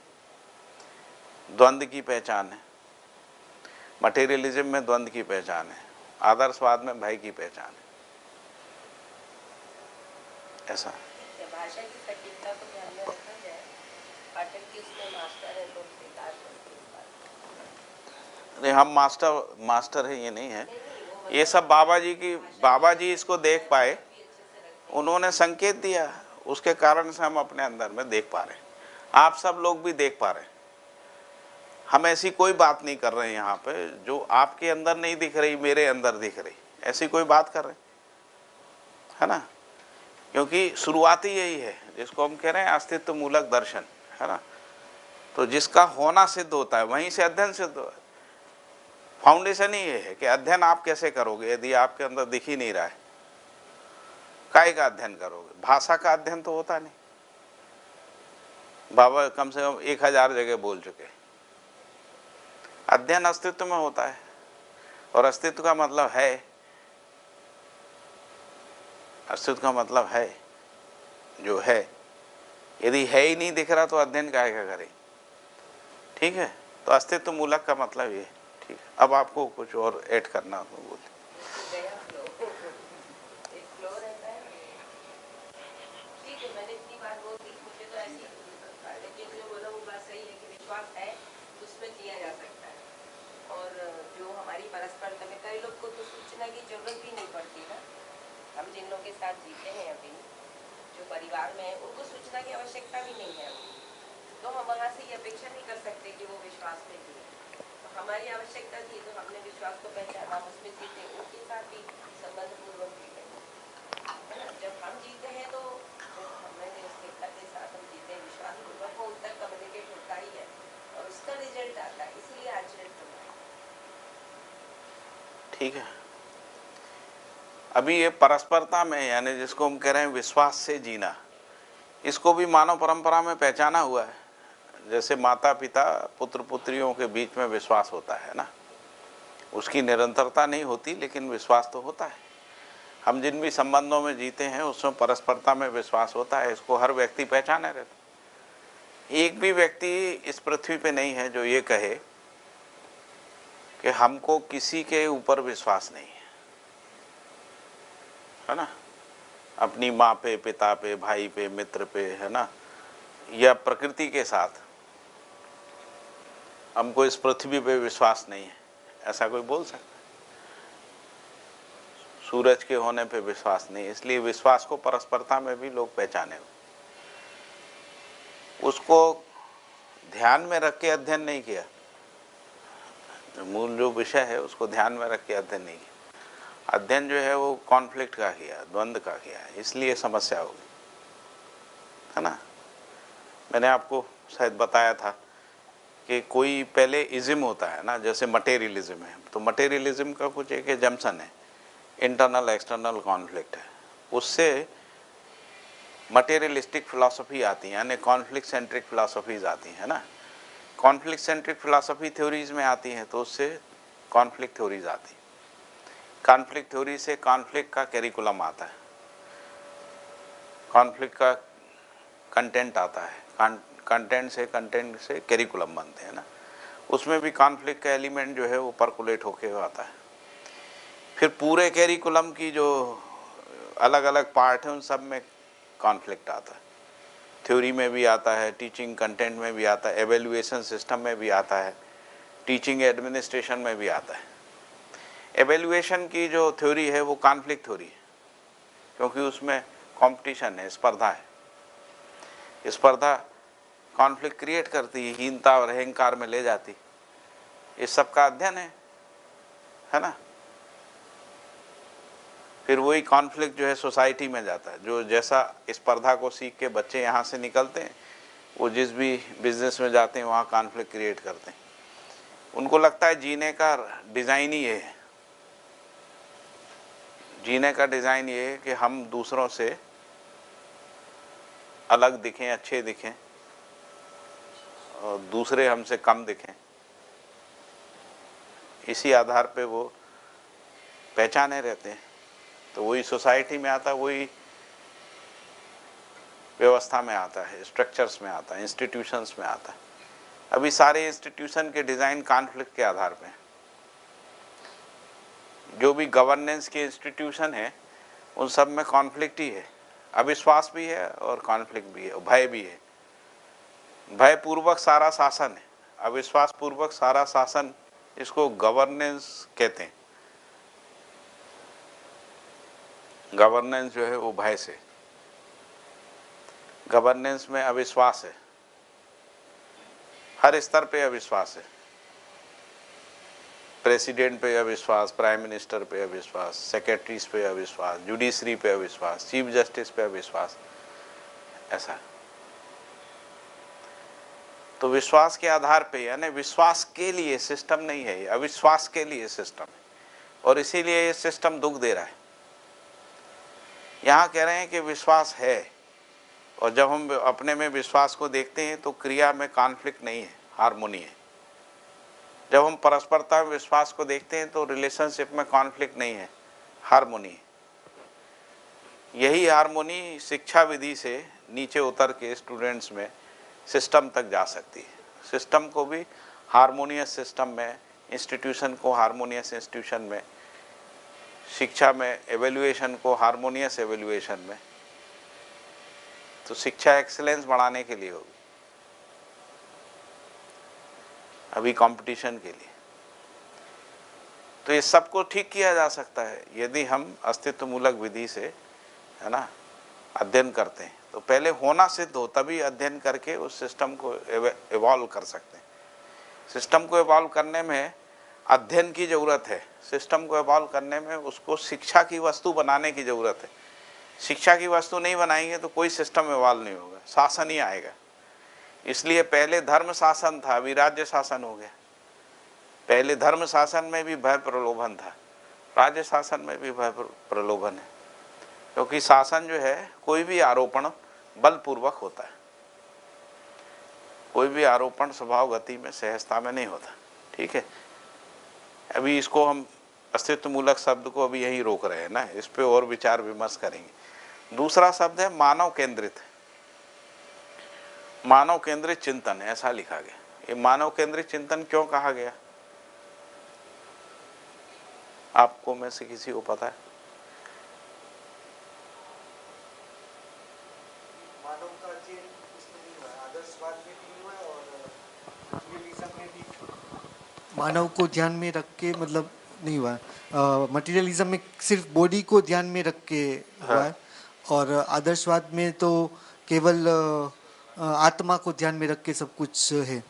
Speaker 1: द्वंद्व की पहचान है। मटेरियलिज्म में द्वंद्व की पहचान है, आदर्शवाद में भय की पहचान है। ऐसा
Speaker 4: भाषा की सटीकता को ध्यान में रखा जाए, पाठक की उसमें मास्टर है तो
Speaker 1: नहीं, हम मास्टर है ये नहीं है। ये सब बाबा जी इसको देख पाए, उन्होंने संकेत दिया, उसके कारण से हम अपने अंदर में देख पा रहे हैं। आप सब लोग भी देख पा रहे हैं। हम ऐसी कोई बात नहीं कर रहे हैं यहाँ पे जो आपके अंदर नहीं दिख रही, मेरे अंदर दिख रही, ऐसी कोई बात कर रहे हैं, है ना। क्योंकि शुरुआत ही यही है, जिसको हम कह रहे हैं अस्तित्व मूलक दर्शन, है ना। तो जिसका होना सिद्ध होता है, वहीं से अध्ययन सिद्ध होता है। फाउंडेशन ही ये है कि अध्ययन आप कैसे करोगे यदि आपके अंदर दिख ही नहीं रहा है। काय का अध्ययन करोगे? भाषा का अध्ययन तो होता नहीं। बाबा कम से कम 1000 जगह बोल चुके। अध्ययन अस्तित्व में होता है, और अस्तित्व का मतलब है, अस्तित्व का मतलब है जो है। यदि है ही नहीं दिख रहा तो अध्ययन काहे का करें? ठीक है, तो अस्तित्व मूलक का मतलब ये। ठीक है, अब आपको कुछ और ऐड करना हो तो बोलिए।
Speaker 4: परस्परता में कई लोग को तो सूचना की जरूरत भी नहीं पड़ती ना। हम जिन लोगों के साथ जीते हैं अभी, जो परिवार में है, उनको सूचना की आवश्यकता भी नहीं है। तो हम वहाँ से ये अपेक्षा नहीं कर सकते कि वो विश्वास में जिए। तो हमारी आवश्यकता थी, तो हमने विश्वास को पहचाना, उसमें जीते, उनके साथ भी संबंध पूर्वक जीते। जब हम जीते हैं तो हमारे स्थिरता के साथ हम जीते हैं, विश्वास पूर्वक, वो उत्तर कम्युनिकेट होता ही है और उसका रिजल्ट आता है, इसलिए आचरण करना है।
Speaker 1: ठीक है, अभी ये परस्परता में, यानी जिसको हम कह रहे हैं विश्वास से जीना, इसको भी मानव परंपरा में पहचाना हुआ है। जैसे माता पिता पुत्र पुत्रियों के बीच में विश्वास होता है ना, उसकी निरंतरता नहीं होती लेकिन विश्वास तो होता है। हम जिन भी संबंधों में जीते हैं उसमें परस्परता में विश्वास होता है, इसको हर व्यक्ति पहचाने रहता। एक भी व्यक्ति इस पृथ्वी पे नहीं है जो ये कहे कि हमको किसी के ऊपर विश्वास नहीं है, है ना। अपनी माँ पे, पिता पे, भाई पे, मित्र पे, है ना, या प्रकृति के साथ हमको इस पृथ्वी पे विश्वास नहीं है, ऐसा कोई बोल सकता है? सूरज के होने पे विश्वास नहीं, इसलिए विश्वास को परस्परता में भी लोग पहचाने, उसको ध्यान में रख के अध्ययन नहीं किया, मूल जो विषय है उसको ध्यान में रख के अध्ययन नहीं किया। अध्ययन जो है वो कॉन्फ्लिक्ट का किया, द्वंद्व का किया, इसलिए समस्या होगी, है ना। मैंने आपको शायद बताया था कि कोई पहले इज्म होता है ना, जैसे मटेरियलिज्म है, तो मटेरियलिज्म का कुछ एक एजम्पशन है, इंटरनल एक्सटर्नल कॉन्फ्लिक्ट है, उससे मटेरियलिस्टिक फिलॉसफी आती है, यानी कॉन्फ्लिक्ट सेंट्रिक फिलॉसफीज आती है ना। कॉन्फ्लिक्ट सेंट्रिक फिलॉसफी थ्योरीज में आती हैं तो उससे कॉन्फ्लिक्ट थ्योरीज आती, कॉन्फ्लिक्ट थ्योरी से कॉन्फ्लिक्ट का कैरिकुलम आता है, कॉन्फ्लिक्ट का कंटेंट आता है, कंटेंट से कैरिकुलम बनते हैं ना, उसमें भी कॉन्फ्लिक्ट का एलिमेंट जो है वो परकुलेट होके आता है। फिर पूरे कैरिकुलम की जो अलग अलग पार्ट हैं उन सब में कॉन्फ्लिक्ट आता है, थ्योरी में भी आता है, टीचिंग कंटेंट में भी आता है, एवेल्युएशन सिस्टम में भी आता है, टीचिंग एडमिनिस्ट्रेशन में भी आता है। एवेल्युएशन की जो थ्योरी है वो कॉन्फ्लिक्ट थ्योरी है, क्योंकि उसमें कंपटीशन है, स्पर्धा है, स्पर्धा कॉन्फ्लिक्ट क्रिएट करती है, हीनता और अहंकार में ले जाती, इस सब का अध्ययन है ना। फिर वही कॉन्फ्लिक्ट जो है सोसाइटी में जाता है, जो जैसा स्पर्धा को सीख के बच्चे यहाँ से निकलते हैं, वो जिस भी बिजनेस में जाते हैं वहाँ कॉन्फ्लिक्ट क्रिएट करते हैं, उनको लगता है जीने का डिज़ाइन ही ये है, जीने का डिज़ाइन ये है कि हम दूसरों से अलग दिखें, अच्छे दिखें, और दूसरे हमसे कम दिखें, इसी आधार पे वो पहचाने रहते हैं। तो वही सोसाइटी में आता है, वही व्यवस्था में आता है, स्ट्रक्चर्स में आता है, इंस्टीट्यूशंस में आता है। अभी सारे इंस्टीट्यूशन के डिज़ाइन कॉन्फ्लिक्ट के आधार पे हैं। जो भी गवर्नेंस के इंस्टीट्यूशन है उन सब में कॉन्फ्लिक्ट ही है, अविश्वास भी है और कॉन्फ्लिक्ट भी है, भय भी है। भय पूर्वक सारा शासन है, अविश्वास पूर्वक सारा शासन, इसको गवर्नेंस कहते हैं। गवर्नेंस जो है वो भय से, गवर्नेंस में अविश्वास है, हर स्तर पे अविश्वास है, प्रेसिडेंट पे अविश्वास, प्राइम मिनिस्टर पे अविश्वास, सेक्रेटरीज पे अविश्वास, जुडिशरी पे अविश्वास, चीफ जस्टिस पे अविश्वास, ऐसा। तो विश्वास के आधार पे, यानी विश्वास के लिए सिस्टम नहीं है ये, अविश्वास के लिए सिस्टम है, और इसीलिए ये सिस्टम दुख दे रहा है। यहाँ कह रहे हैं कि विश्वास है, और जब हम अपने में विश्वास को देखते हैं तो क्रिया में कॉन्फ्लिक्ट नहीं है, हार्मोनी है। जब हम परस्परता में विश्वास को देखते हैं तो रिलेशनशिप में कॉन्फ्लिक्ट नहीं है, हार्मोनी है। यही हार्मोनी शिक्षा विधि से नीचे उतर के स्टूडेंट्स में सिस्टम तक जा सकती है। सिस्टम को भी हार्मोनियस सिस्टम में, इंस्टीट्यूशन को हार्मोनियस इंस्टीट्यूशन में, शिक्षा में एवेल्युएशन को हार्मोनियस एवेल्युएशन में। तो शिक्षा एक्सीलेंस बढ़ाने के लिए होगी, अभी कंपटीशन के लिए। तो ये सबको ठीक किया जा सकता है यदि हम अस्तित्व मूलक विधि से, है ना, अध्ययन करते हैं। तो पहले होना सिद्ध हो, तभी अध्ययन करके उस सिस्टम को इवॉल्व कर सकते हैं। सिस्टम को इवॉल्व करने में अध्ययन की ज़रूरत है, सिस्टम को इवॉल्व करने में उसको शिक्षा की वस्तु बनाने की ज़रूरत है। शिक्षा की वस्तु नहीं बनाएंगे तो कोई सिस्टम इवॉल्व नहीं होगा, शासन ही आएगा। इसलिए पहले धर्म शासन था, अभी राज्य शासन हो गया। पहले धर्म शासन में भी भय प्रलोभन था, राज्य शासन में भी भय प्रलोभन है, क्योंकि शासन जो है कोई भी आरोपण बलपूर्वक होता है, कोई भी आरोपण स्वभाव गति में, सहजता में नहीं होता। ठीक है, अभी इसको हम अस्तित्व मूलक शब्द को अभी यहीं रोक रहे हैं ना, इस पे और विचार विमर्श करेंगे। दूसरा शब्द है मानव केंद्रित। मानव केंद्रित चिंतन, ऐसा लिखा गया। ये मानव केंद्रित चिंतन क्यों कहा गया, आपको में से किसी को पता है?
Speaker 5: मानव को ध्यान में रख के मतलब नहीं हुआ है। मटेरियलिज्म में सिर्फ बॉडी को ध्यान में रख के हुआ है, और आदर्शवाद में तो केवल आत्मा को ध्यान में रख के सब कुछ है।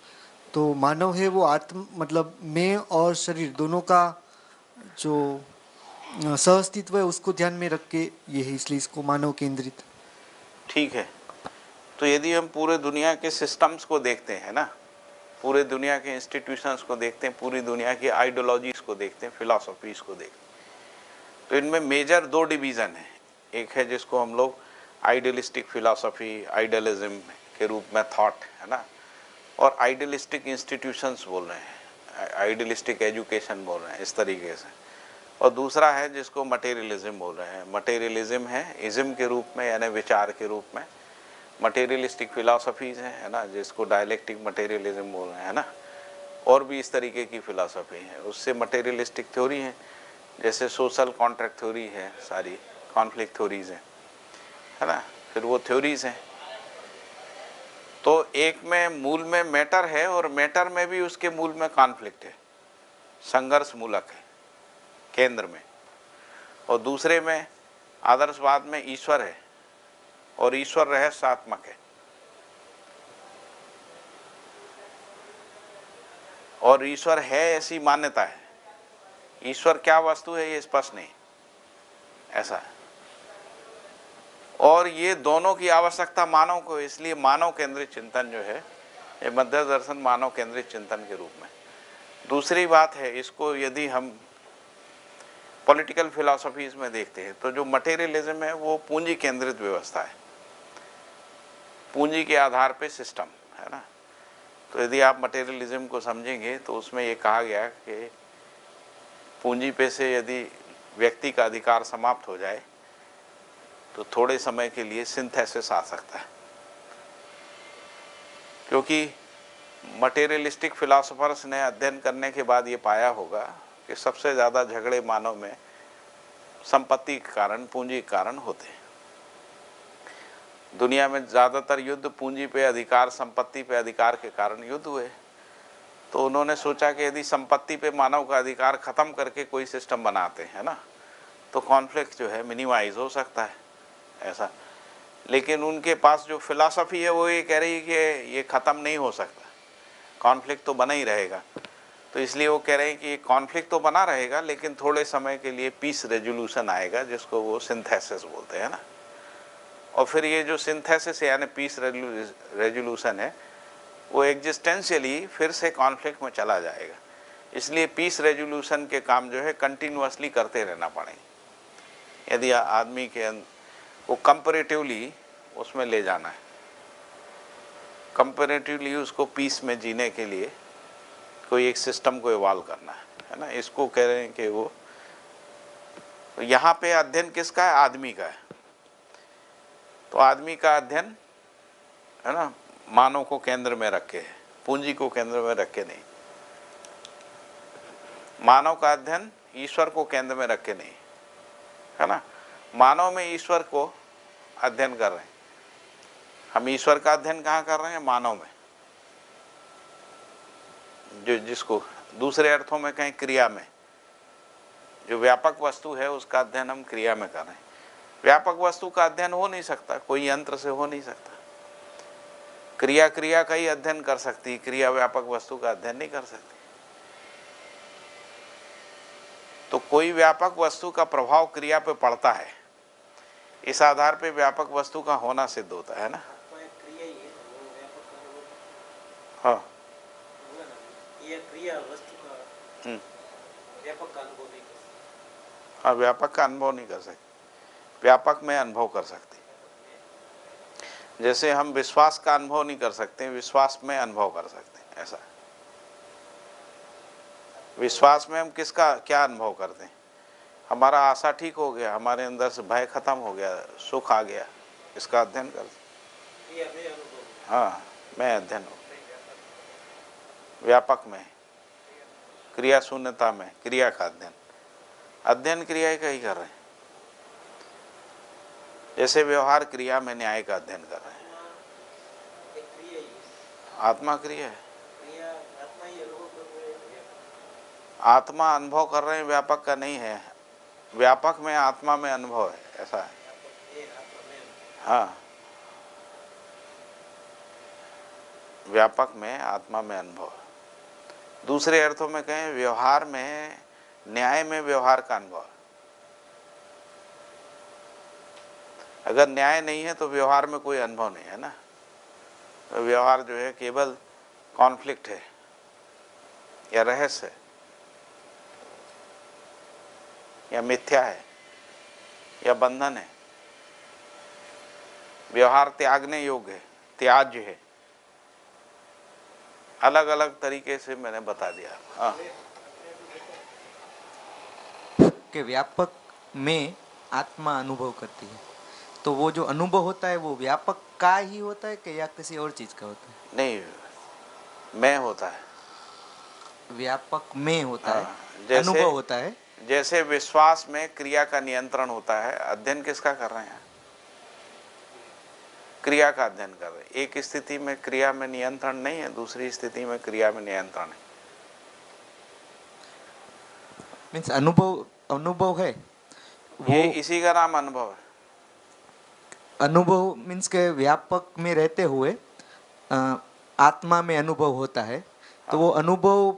Speaker 5: तो मानव है वो आत्म मतलब मैं और शरीर दोनों का जो सहअस्तित्व है उसको ध्यान में रख के ये है, इसलिए इसको मानव केंद्रित।
Speaker 1: ठीक है, तो यदि हम पूरे दुनिया के सिस्टम्स को देखते हैं ना, पूरे दुनिया के इंस्टीट्यूशंस को देखते हैं, पूरी दुनिया की आइडियोलॉजीज को देखते हैं, फिलॉसफीज को देखते हैं, तो इनमें मेजर दो डिवीज़न है। एक है जिसको हम लोग आइडियलिस्टिक फिलॉसफी, आइडियलिज्म के रूप में थॉट है ना, और आइडियलिस्टिक इंस्टीट्यूशंस बोल रहे हैं, आइडियलिस्टिक एजुकेशन बोल रहे हैं इस तरीके से। और दूसरा है जिसको मटेरियलिज्म बोल रहे हैं। मटेरियलिज्म है इज्म के रूप में, यानी विचार के रूप में। मटेरियलिस्टिक फिलॉसफीज है ना, जिसको डायलेक्टिक मटेरियलिज्म बोल रहे हैं ना, और भी इस तरीके की फिलॉसफी है। उससे मटेरियलिस्टिक थ्योरी है, जैसे सोशल कॉन्ट्रैक्ट थ्योरी है, सारी कॉन्फ्लिक्ट थ्योरीज है ना, फिर वो थ्योरीज हैं। तो एक में मूल में मैटर है, और मैटर में भी उसके मूल में कॉन्फ्लिक्ट है, संघर्ष मूलक है केंद्र में। और दूसरे में आदर्शवाद में ईश्वर है, और ईश्वर रहस्यात्मक है, और ईश्वर है ऐसी मान्यता है। ईश्वर क्या वस्तु है ये स्पष्ट नहीं, ऐसा है। और ये दोनों की आवश्यकता मानव को, इसलिए मानव केंद्रित चिंतन जो है ये मध्य दर्शन मानव केंद्रित चिंतन के रूप में। दूसरी बात है, इसको यदि हम पॉलिटिकल फिलॉसफीज में देखते हैं तो जो मटेरियलिज्म है वो पूंजी केंद्रित व्यवस्था है, पूंजी के आधार पे सिस्टम है ना। तो यदि आप मटेरियलिज्म को समझेंगे तो उसमें ये कहा गया कि पूंजी पे से यदि व्यक्ति का अधिकार समाप्त हो जाए तो थोड़े समय के लिए सिंथेसिस आ सकता है, क्योंकि मटेरियलिस्टिक फिलॉसफर्स ने अध्ययन करने के बाद ये पाया होगा कि सबसे ज़्यादा झगड़े मानव में संपत्ति के कारण, पूंजी के कारण होते हैं। दुनिया में ज़्यादातर युद्ध पूंजी पे अधिकार, संपत्ति पे अधिकार के कारण युद्ध हुए। तो उन्होंने सोचा कि यदि संपत्ति पे मानव का अधिकार ख़त्म करके कोई सिस्टम बनाते हैं ना, तो कॉन्फ्लिक्ट जो है मिनिमाइज हो सकता है, ऐसा। लेकिन उनके पास जो फिलॉसफी है वो ये कह रही है कि ये ख़त्म नहीं हो सकता, कॉन्फ्लिक्ट तो बना ही रहेगा। तो इसलिए वो कह रहे हैं कि कॉन्फ्लिक्ट तो बना रहेगा, लेकिन थोड़े समय के लिए पीस रेजोल्यूशन आएगा, जिसको वो सिंथेसिस बोलते हैं ना। और फिर ये जो सिंथेसिस यानी पीस रेजोल्यूशन है वो एग्जिस्टेंशियली फिर से कॉन्फ्लिक्ट में चला जाएगा। इसलिए पीस रेजोल्यूशन के काम जो है कंटिन्यूअसली करते रहना पड़ेंगे यदि आदमी के वो कंपैरेटिवली उसमें ले जाना है, कंपैरेटिवली उसको पीस में जीने के लिए कोई एक सिस्टम को इवॉल्व करना है ना। इसको कह रहे हैं कि वो, तो यहाँ पे अध्ययन किसका है? आदमी का है। तो आदमी का अध्ययन है ना मानव को केंद्र में रख के है, पूंजी को केंद्र में रख के नहीं। मानव का अध्ययन ईश्वर को केंद्र में रख के नहीं, है ना। मानव में ईश्वर को अध्ययन कर रहे हैं हम। ईश्वर का अध्ययन कहाँ कर रहे हैं? मानव में, जो जिसको दूसरे अर्थों में कहें क्रिया में, जो व्यापक वस्तु है उसका अध्ययन हम क्रिया में कर रहे हैं। व्यापक वस्तु का अध्ययन हो नहीं सकता, कोई यंत्र से हो नहीं सकता। क्रिया क्रिया का ही अध्ययन कर सकती, क्रिया व्यापक वस्तु का अध्ययन नहीं कर सकती। तो कोई व्यापक वस्तु का प्रभाव क्रिया पे पड़ता है, इस आधार पे व्यापक वस्तु का होना सिद्ध होता है ना। हाँ, हाँ, व्यापक का अनुभव नहीं कर सकते, व्यापक में अनुभव कर सकते। जैसे हम विश्वास का अनुभव नहीं कर सकते, विश्वास में अनुभव कर सकते हैं, ऐसा। विश्वास में हम किसका क्या अनुभव करते हैं? हमारा आशा ठीक हो गया, हमारे अंदर से भय खत्म हो गया, सुख आ गया, इसका अध्ययन करते। हाँ, मैं अध्ययन हो व्यापक में, क्रिया शून्यता में क्रिया का अध्ययन, अध्ययन क्रिया का ही कर रहे हैं। जैसे व्यवहार क्रिया में न्याय का अध्ययन कर रहे हैं। आत्मा क्रिया है, आत्मा अनुभव कर रहे हैं, व्यापक का नहीं है। व्यापक में आत्मा में अनुभव है, ऐसा है। हाँ, व्यापक में आत्मा में अनुभव है। दूसरे अर्थों में कहें, व्यवहार में, न्याय में व्यवहार का अनुभव है। अगर न्याय नहीं है तो व्यवहार में कोई अनुभव नहीं है ना। तो व्यवहार जो है केवल कॉन्फ्लिक्ट है या रहस्य है या मिथ्या है या बंधन है। व्यवहार त्यागने योग्य है, त्याज्य है। अलग अलग तरीके से मैंने बता दिया। हाँ,
Speaker 6: कि व्यापक में आत्मा अनुभव करती है, तो वो जो अनुभव होता है वो व्यापक का ही होता है कि या किसी और चीज का होता है?
Speaker 1: नहीं, मैं होता है।
Speaker 6: व्यापक में होता है,
Speaker 1: हाँ, जैसे
Speaker 6: अनुभव होता है।
Speaker 1: जैसे विश्वास में क्रिया का नियंत्रण होता है। अध्ययन किसका कर रहे हैं? क्रिया का अध्ययन कर रहे हैं। एक स्थिति में क्रिया में नियंत्रण नहीं है, दूसरी स्थिति में क्रिया में नियंत्रण है।
Speaker 6: मीन्स अनुभव, अनुभव है वो।
Speaker 1: ये इसी का नाम अनुभव है।
Speaker 6: अनुभव मीन्स के व्यापक में रहते हुए आत्मा में अनुभव होता है। तो वो अनुभव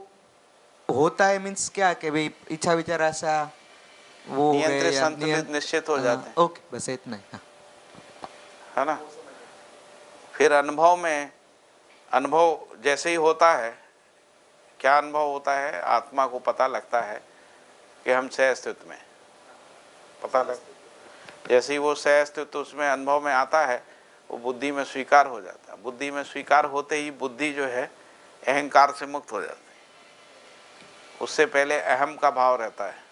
Speaker 6: होता है मीन्स क्या, कि भाई इच्छा विचार आशा वो हो गए
Speaker 1: नियंत्रित,
Speaker 6: या
Speaker 1: संतुलित, निश्चित हो जाते हैं,
Speaker 6: ओके, बस इतना ही। हाँ।
Speaker 1: है ना। फिर अनुभव में, अनुभव जैसे ही होता है, क्या अनुभव होता है? आत्मा को पता लगता है कि हम सह अस्तित्व में, पता लग, जैसे ही वो सह अस्तित्व उसमें अनुभव में आता है, वो बुद्धि में स्वीकार हो जाता है। बुद्धि में स्वीकार होते ही बुद्धि जो है अहंकार से मुक्त हो जाती है। उससे पहले अहम का भाव रहता है,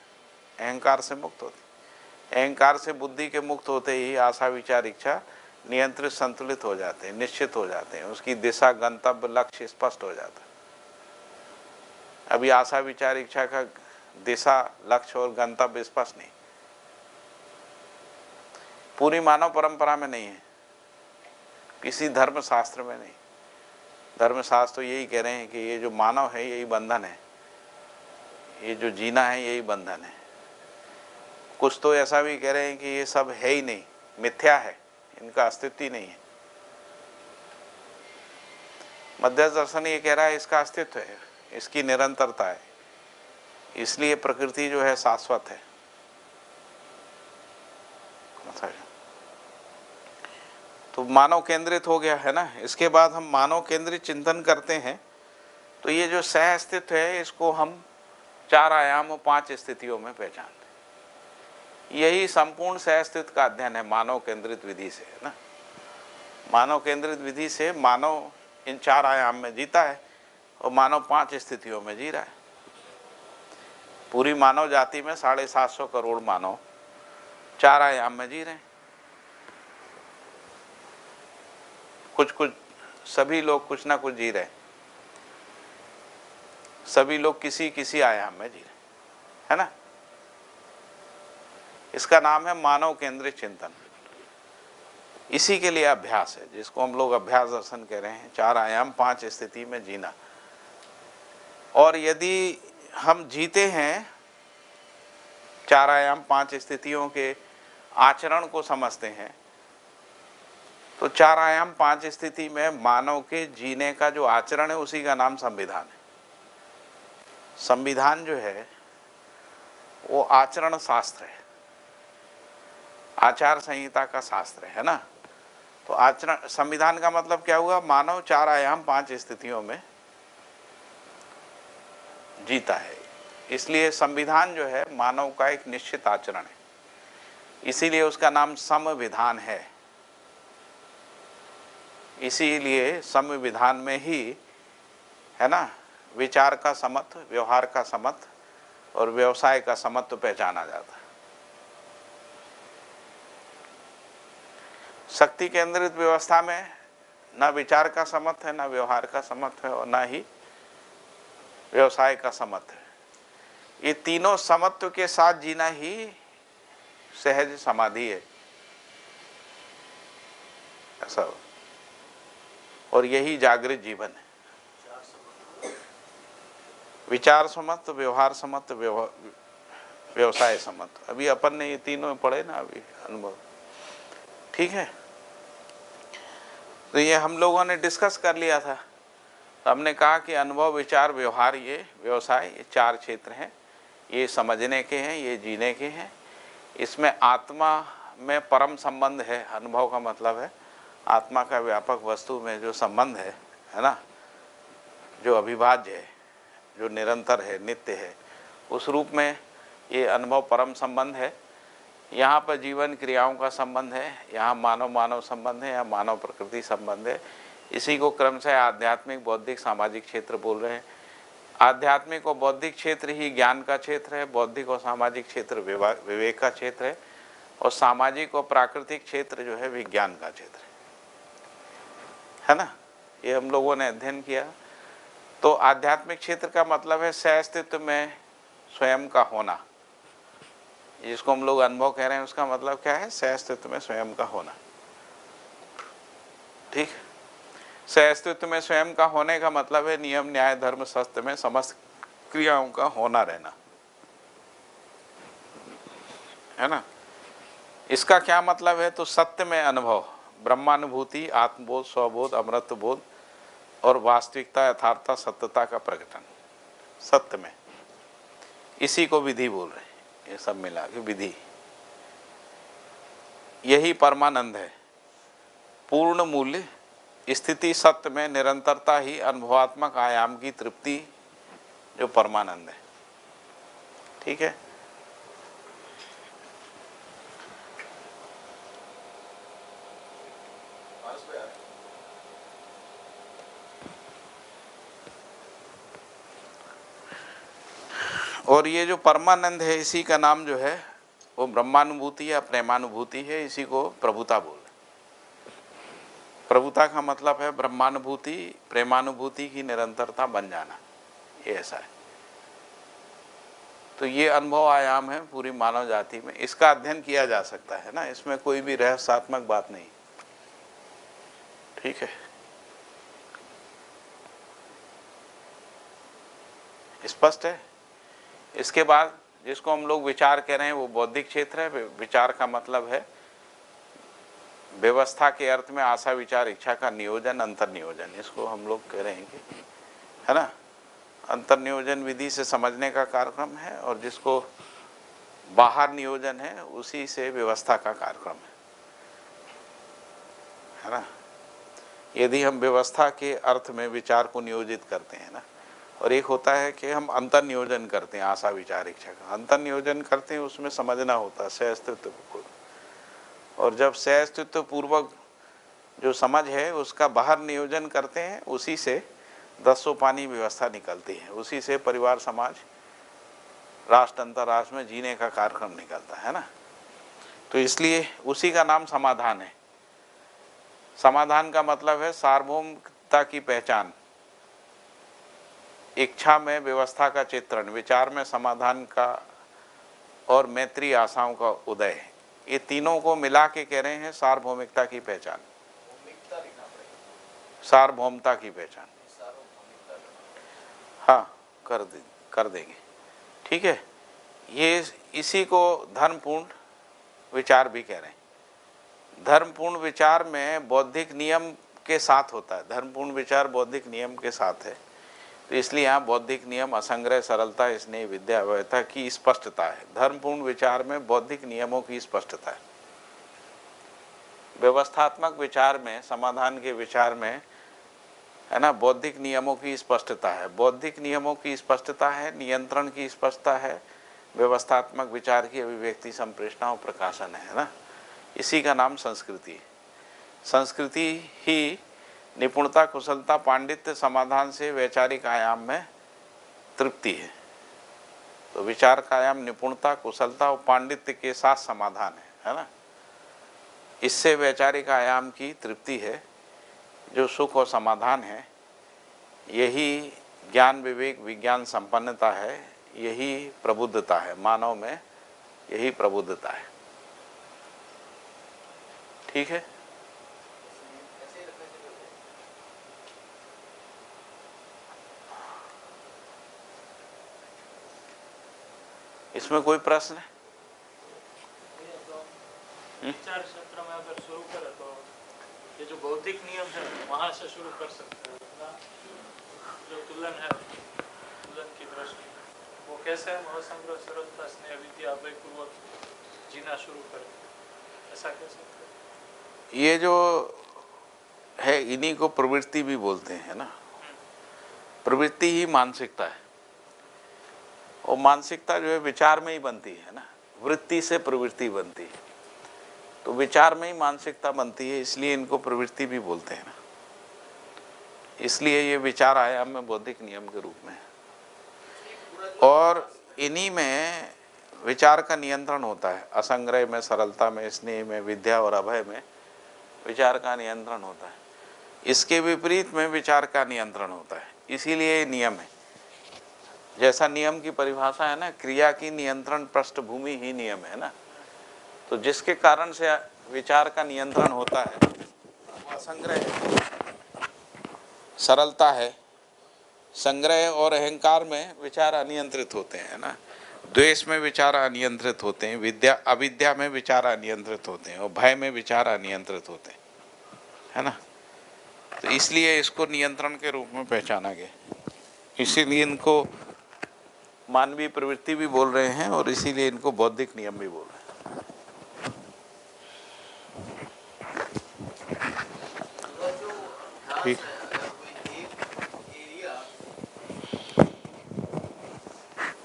Speaker 1: अहंकार से मुक्त होती है। अहंकार से बुद्धि के मुक्त होते ही आशा विचार इच्छा नियंत्रित, संतुलित हो जाते हैं, निश्चित हो जाते हैं। उसकी दिशा, गंतव्य, लक्ष्य स्पष्ट हो जाता है। अभी आशा विचार इच्छा का दिशा, लक्ष्य और गंतव्य स्पष्ट नहीं, पूरी मानव परंपरा में नहीं है, किसी धर्म शास्त्र में नहीं। धर्मशास्त्र तो यही कह रहे हैं कि ये जो मानव है यही बंधन है, ये जो जीना है यही बंधन है। कुछ तो ऐसा भी कह रहे हैं कि ये सब है ही नहीं, मिथ्या है, इनका अस्तित्व ही नहीं है। मध्यस्थ दर्शन ये कह रहा है इसका अस्तित्व है, इसकी निरंतरता है, इसलिए प्रकृति जो है शाश्वत है। तो मानव केंद्रित हो गया है ना। इसके बाद हम मानव केंद्रित चिंतन करते हैं तो ये जो सह अस्तित्व है इसको हम 4 आयाम और 5 स्थितियों में पहचानते हैं। यही संपूर्ण सह अस्तित्व का अध्ययन है मानव केंद्रित विधि से, है ना। मानव केंद्रित विधि से मानव इन 4 आयाम में जीता है और मानव 5 स्थितियों में जी रहा है। पूरी मानव जाति में 750 करोड़ मानव 4 आयाम में जी रहे हैं। कुछ सभी लोग कुछ ना कुछ जी रहे हैं, सभी लोग किसी किसी आयाम में जी रहे हैं, है ना। इसका नाम है मानव केंद्रित चिंतन। इसी के लिए अभ्यास है, जिसको हम लोग अभ्यास दर्शन कह रहे हैं। 4 आयाम 5 स्थिति में जीना। और यदि हम जीते हैं 4 आयाम 5 स्थितियों के आचरण को समझते हैं, तो 4 आयाम 5 स्थिति में मानव के जीने का जो आचरण है उसी का नाम संविधान है। संविधान जो है वो आचरण शास्त्र है, आचार संहिता का शास्त्र है ना। तो आचरण, संविधान का मतलब क्या हुआ? मानव 4 आयाम 5 स्थितियों में जीता है, इसलिए संविधान जो है मानव का एक निश्चित आचरण है, इसीलिए उसका नाम संविधान है। इसीलिए संविधान में ही, है ना, विचार का समत्व, व्यवहार का समत्व और व्यवसाय का समत्व पहचाना जाता है। शक्ति केंद्रित व्यवस्था में ना विचार का समत्व है, ना व्यवहार का समत्व है और ना ही व्यवसाय का समत्व है। ये तीनों समत्व के साथ जीना ही सहज समाधि है, ऐसा हो। और यही जागृत जीवन है। विचार समत्व, व्यवहार समत्व, व्यवसाय समत्व। अभी अपन ने ये तीनों पढ़े ना अभी अनुभव, ठीक है। तो ये हम लोगों ने डिस्कस कर लिया था। तो हमने कहा कि अनुभव, विचार, व्यवहार, ये व्यवसाय, ये 4 क्षेत्र हैं। ये समझने के हैं, ये जीने के हैं। इसमें आत्मा में परम संबंध है। अनुभव का मतलब है आत्मा का व्यापक वस्तु में जो संबंध है ना, जो अविभाज्य है, जो निरंतर है, नित्य है, उस रूप में ये अनुभव परम संबंध है। यहाँ पर जीवन क्रियाओं का संबंध है, यहाँ मानव मानव संबंध है, यहाँ मानव प्रकृति संबंध है। इसी को क्रमशः आध्यात्मिक, बौद्धिक, सामाजिक क्षेत्र बोल रहे हैं। आध्यात्मिक और बौद्धिक क्षेत्र ही ज्ञान का क्षेत्र है, बौद्धिक और सामाजिक क्षेत्र विवेक का क्षेत्र है, और सामाजिक और प्राकृतिक क्षेत्र जो है विज्ञान का क्षेत्र है ना। ये हम लोगों ने अध्ययन किया। तो आध्यात्मिक क्षेत्र का मतलब है सह-अस्तित्व में स्वयं का होना, जिसको हम लोग अनुभव कह रहे हैं, उसका मतलब क्या है? सह-अस्तित्व में स्वयं का होना, ठीक। सह-अस्तित्व में स्वयं का होने का मतलब है नियम, न्याय, धर्म, सत्य में समस्त क्रियाओं का होना रहना, है ना। इसका क्या मतलब है? तो सत्य में अनुभव, ब्रह्मानुभूति, आत्मबोध, स्वबोध, अमृत बोध और वास्तविकता, यथार्थता, सत्यता का प्रकटन सत्य में। इसी को विधि बोल रहे हैं, ये सब मिला के विधि। यही परमानंद है, पूर्ण मूल्य, स्थिति, सत्य में निरंतरता ही अनुभवात्मक आयाम की तृप्ति, जो परमानंद है, ठीक है। और ये जो परमानंद है, इसी का नाम जो है वो ब्रह्मानुभूति या प्रेमानुभूति है। इसी को प्रभुता बोल रहे। प्रभुता का मतलब है ब्रह्मानुभूति, प्रेमानुभूति की निरंतरता बन जाना, ये ऐसा है। तो ये अनुभव आयाम है पूरी मानव जाति में। इसका अध्ययन किया जा सकता है ना, इसमें कोई भी रहस्यात्मक बात नहीं, ठीक है। स्पष्ट है। इसके बाद जिसको हम लोग विचार कह रहे हैं वो बौद्धिक क्षेत्र है। विचार का मतलब है व्यवस्था के अर्थ में आशा, विचार, इच्छा का नियोजन, अंतर्नियोजन, इसको हम लोग कह रहे हैं कि, है ना। अंतर्नियोजन विधि से समझने का कार्यक्रम है, और जिसको बाहर नियोजन है उसी से व्यवस्था का कार्यक्रम है ना। यदि हम व्यवस्था के अर्थ में विचार को नियोजित करते हैं ना, और एक होता है कि हम अंतर नियोजन करते हैं, आशा, विचार, इच्छा का अंतर नियोजन करते हैं, उसमें समझना होता है सह-अस्तित्व को। और जब सह-अस्तित्व पूर्वक जो समझ है उसका बाहर नियोजन करते हैं, उसी से 10 पानी व्यवस्था निकलती है, उसी से परिवार, समाज, राष्ट्र, अंतर्राष्ट्र में जीने का कार्यक्रम निकलता है ना। तो इसलिए उसी का नाम समाधान है। समाधान का मतलब है सार्वभौमिकता की पहचान, इच्छा में व्यवस्था का चित्रण, विचार में समाधान का, और मैत्री आशाओं का उदय। ये तीनों को मिला के कह रहे हैं सार्वभौमिकता की पहचान, सार्वभौमता की पहचान। हाँ, कर देंगे, ठीक है। ये इसी को धर्मपूर्ण विचार भी कह रहे हैं। धर्मपूर्ण विचार में बौद्धिक नियम के साथ होता है, धर्मपूर्ण विचार बौद्धिक नियम के साथ है। तो इसलिए यहाँ बौद्धिक नियम, असंग्रह, सरलता, स्नेह, विद्या, अव्ययता की स्पष्टता है। धर्मपूर्ण विचार में बौद्धिक नियमों की स्पष्टता है। व्यवस्थात्मक विचार में, समाधान के विचार में, है ना, बौद्धिक नियमों की स्पष्टता है। बौद्धिक नियमों की स्पष्टता है, नियंत्रण की स्पष्टता है, व्यवस्थात्मक विचार की अभिव्यक्ति, संप्रेषणा और प्रकाशन है ना। इसी का नाम संस्कृति। संस्कृति ही निपुणता, कुशलता, पांडित्य, समाधान से वैचारिक आयाम में तृप्ति है। तो विचार का आयाम निपुणता, कुशलता और पांडित्य के साथ समाधान है ना। इससे वैचारिक आयाम की तृप्ति है, जो सुख और समाधान है। यही ज्ञान, विवेक, विज्ञान, संपन्नता है। यही प्रबुद्धता है, मानव में यही प्रबुद्धता है, ठीक है। इसमें कोई प्रश्न है?
Speaker 3: विचार क्षेत्र में अगर शुरू करें तो ये जो बौद्धिक नियम है वहाँ से शुरू कर सकते हैं ना? जो तुलन है, तुलन की दृष्टि वो कैसे महासंग्रह सरलता स्नेह विद्या अभयपूर्वक जीना शुरू करें, ऐसा कह सकते हैं?
Speaker 1: ये जो है इन्हीं को प्रवृत्ति भी बोलते हैं ना। प्रवृत्ति ही मानसिकता है, और मानसिकता जो है विचार में ही बनती है ना। वृत्ति से प्रवृत्ति बनती है, तो विचार में ही मानसिकता बनती है, इसलिए इनको प्रवृत्ति भी बोलते हैं ना। इसलिए ये विचार आयाम में बौद्धिक नियम के रूप में है, और इन्हीं में विचार का नियंत्रण होता है। असंग्रह में, सरलता में, स्नेह में, विद्या और अभय में विचार का नियंत्रण होता है। इसके विपरीत में विचार का नियंत्रण होता है, इसीलिए ये नियम है। जैसा नियम की परिभाषा है ना, क्रिया की नियंत्रण पृष्ठभूमि ही नियम है ना। तो जिसके कारण से विचार का नियंत्रण होता है वो असंग्रह है, सरलता है। संग्रह और अहंकार में विचार अनियंत्रित होते हैं ना। द्वेष में विचार अनियंत्रित होते हैं, विद्या अविद्या में विचार अनियंत्रित होते हैं, और भय में विचार अनियंत्रित होते हैं, है ना। तो इसलिए इसको नियंत्रण के रूप में पहचाना गया। इसीलिए इनको मानवीय प्रवृत्ति भी बोल रहे हैं, और इसीलिए इनको बौद्धिक नियम भी बोल रहे हैं। ठीक।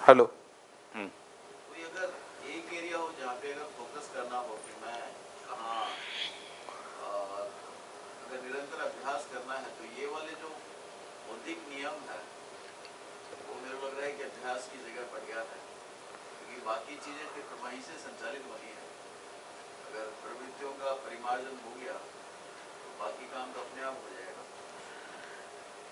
Speaker 1: हेलो।
Speaker 7: कोई अगर एक एरिया हो जहाँ पे अगर फोकस करना हो कि मैं कहाँ, और अगर निरंतर अभ्यास करना है, तो ये वाले जो बौद्धिक नियम है वो मेरे को लग रहा है कि अभ्यास की जगह बढ़िया है, क्योंकि बाकी चीज़ें फिर वहीं से संचालित होनी है। अगर प्रवृत्तियों का परिमार्जन हो गया तो बाकी काम तो अपने आप हो जाएगा।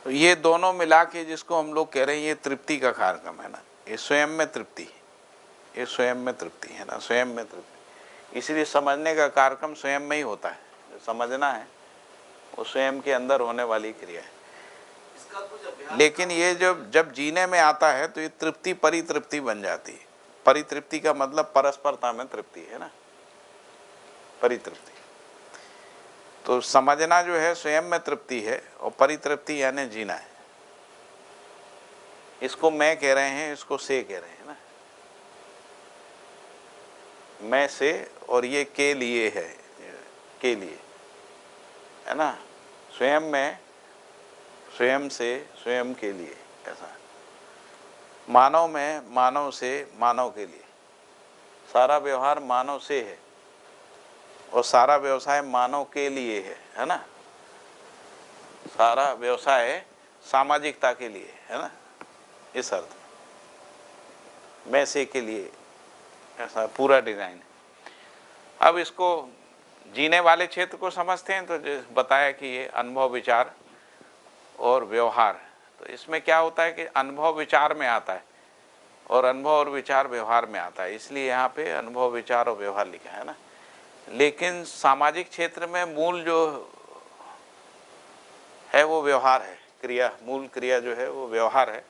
Speaker 1: तो ये दोनों मिला के जिसको हम लोग कह रहे हैं, ये तृप्ति का कार्यक्रम है ना। ये स्वयं में तृप्ति, ये स्वयं में तृप्ति है ना, स्वयं में तृप्ति। इसीलिए समझने का कार्यक्रम स्वयं में ही होता है। जो समझना है वो स्वयं के अंदर होने वाली क्रिया है।
Speaker 7: इसका कुछ अभ्यास,
Speaker 1: लेकिन ये जब जीने में आता है तो ये तृप्ति परितृप्ति बन जाती है। परितृप्ति का मतलब परस्परता में तृप्ति है ना, परितृप्ति। तो समझना जो है स्वयं में तृप्ति है, और परितृप्ति यानी जीना है। इसको मैं कह रहे हैं, इसको से कह रहे हैं ना। मैं से, और ये के लिए है, के लिए है ना। स्वयं में, स्वयं से, स्वयं के लिए, ऐसा। मानव में, मानव से, मानव के लिए। सारा व्यवहार मानव से है, और सारा व्यवसाय मानव के लिए है ना। सारा व्यवसाय सामाजिकता के लिए है ना, इस अर्थ में मैं से के लिए, ऐसा पूरा डिजाइन है। अब इसको जीने वाले क्षेत्र को समझते हैं, तो बताया कि ये अनुभव, विचार और व्यवहार। तो इसमें क्या होता है कि अनुभव विचार में आता है, और अनुभव और विचार व्यवहार में आता है, इसलिए यहाँ पे अनुभव, विचार और व्यवहार लिखा है ना। लेकिन सामाजिक क्षेत्र में मूल जो है वो व्यवहार है, क्रिया, मूल क्रिया जो है वो व्यवहार है।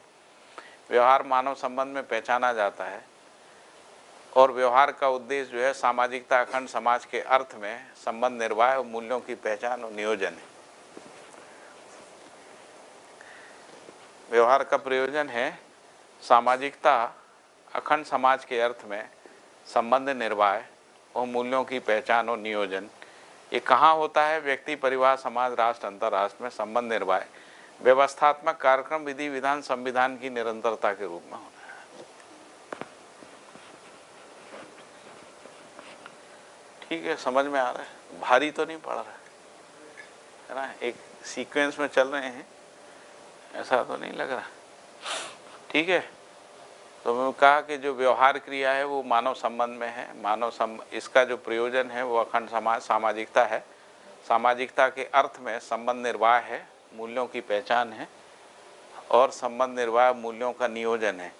Speaker 1: व्यवहार मानव संबंध में पहचाना जाता है, और व्यवहार का उद्देश्य जो है सामाजिकता, अखंड समाज के अर्थ में संबंध निर्वाह और मूल्यों की पहचान और नियोजन है। व्यवहार का प्रयोजन है सामाजिकता, अखंड समाज के अर्थ में संबंध निर्वाह और मूल्यों की पहचान और नियोजन। ये कहाँ होता है? व्यक्ति, परिवार, समाज, राष्ट्र, अंतर्राष्ट्र में संबंध निर्वाह व्यवस्थात्मक कार्यक्रम, विधि विधान, संविधान की निरंतरता के रूप में होना है। ठीक है, समझ में आ रहा है? भारी तो नहीं पड़ रहा है ना? एक सीक्वेंस में चल रहे हैं, ऐसा तो नहीं लग रहा। ठीक है, तो मैं कहा कि जो व्यवहार क्रिया है वो मानव संबंध में है। इसका जो प्रयोजन है वो अखंड समाज, सामाजिकता है। सामाजिकता के अर्थ में संबंध निर्वाह है, मूल्यों की पहचान है, और संबंध निर्वाह मूल्यों का नियोजन है।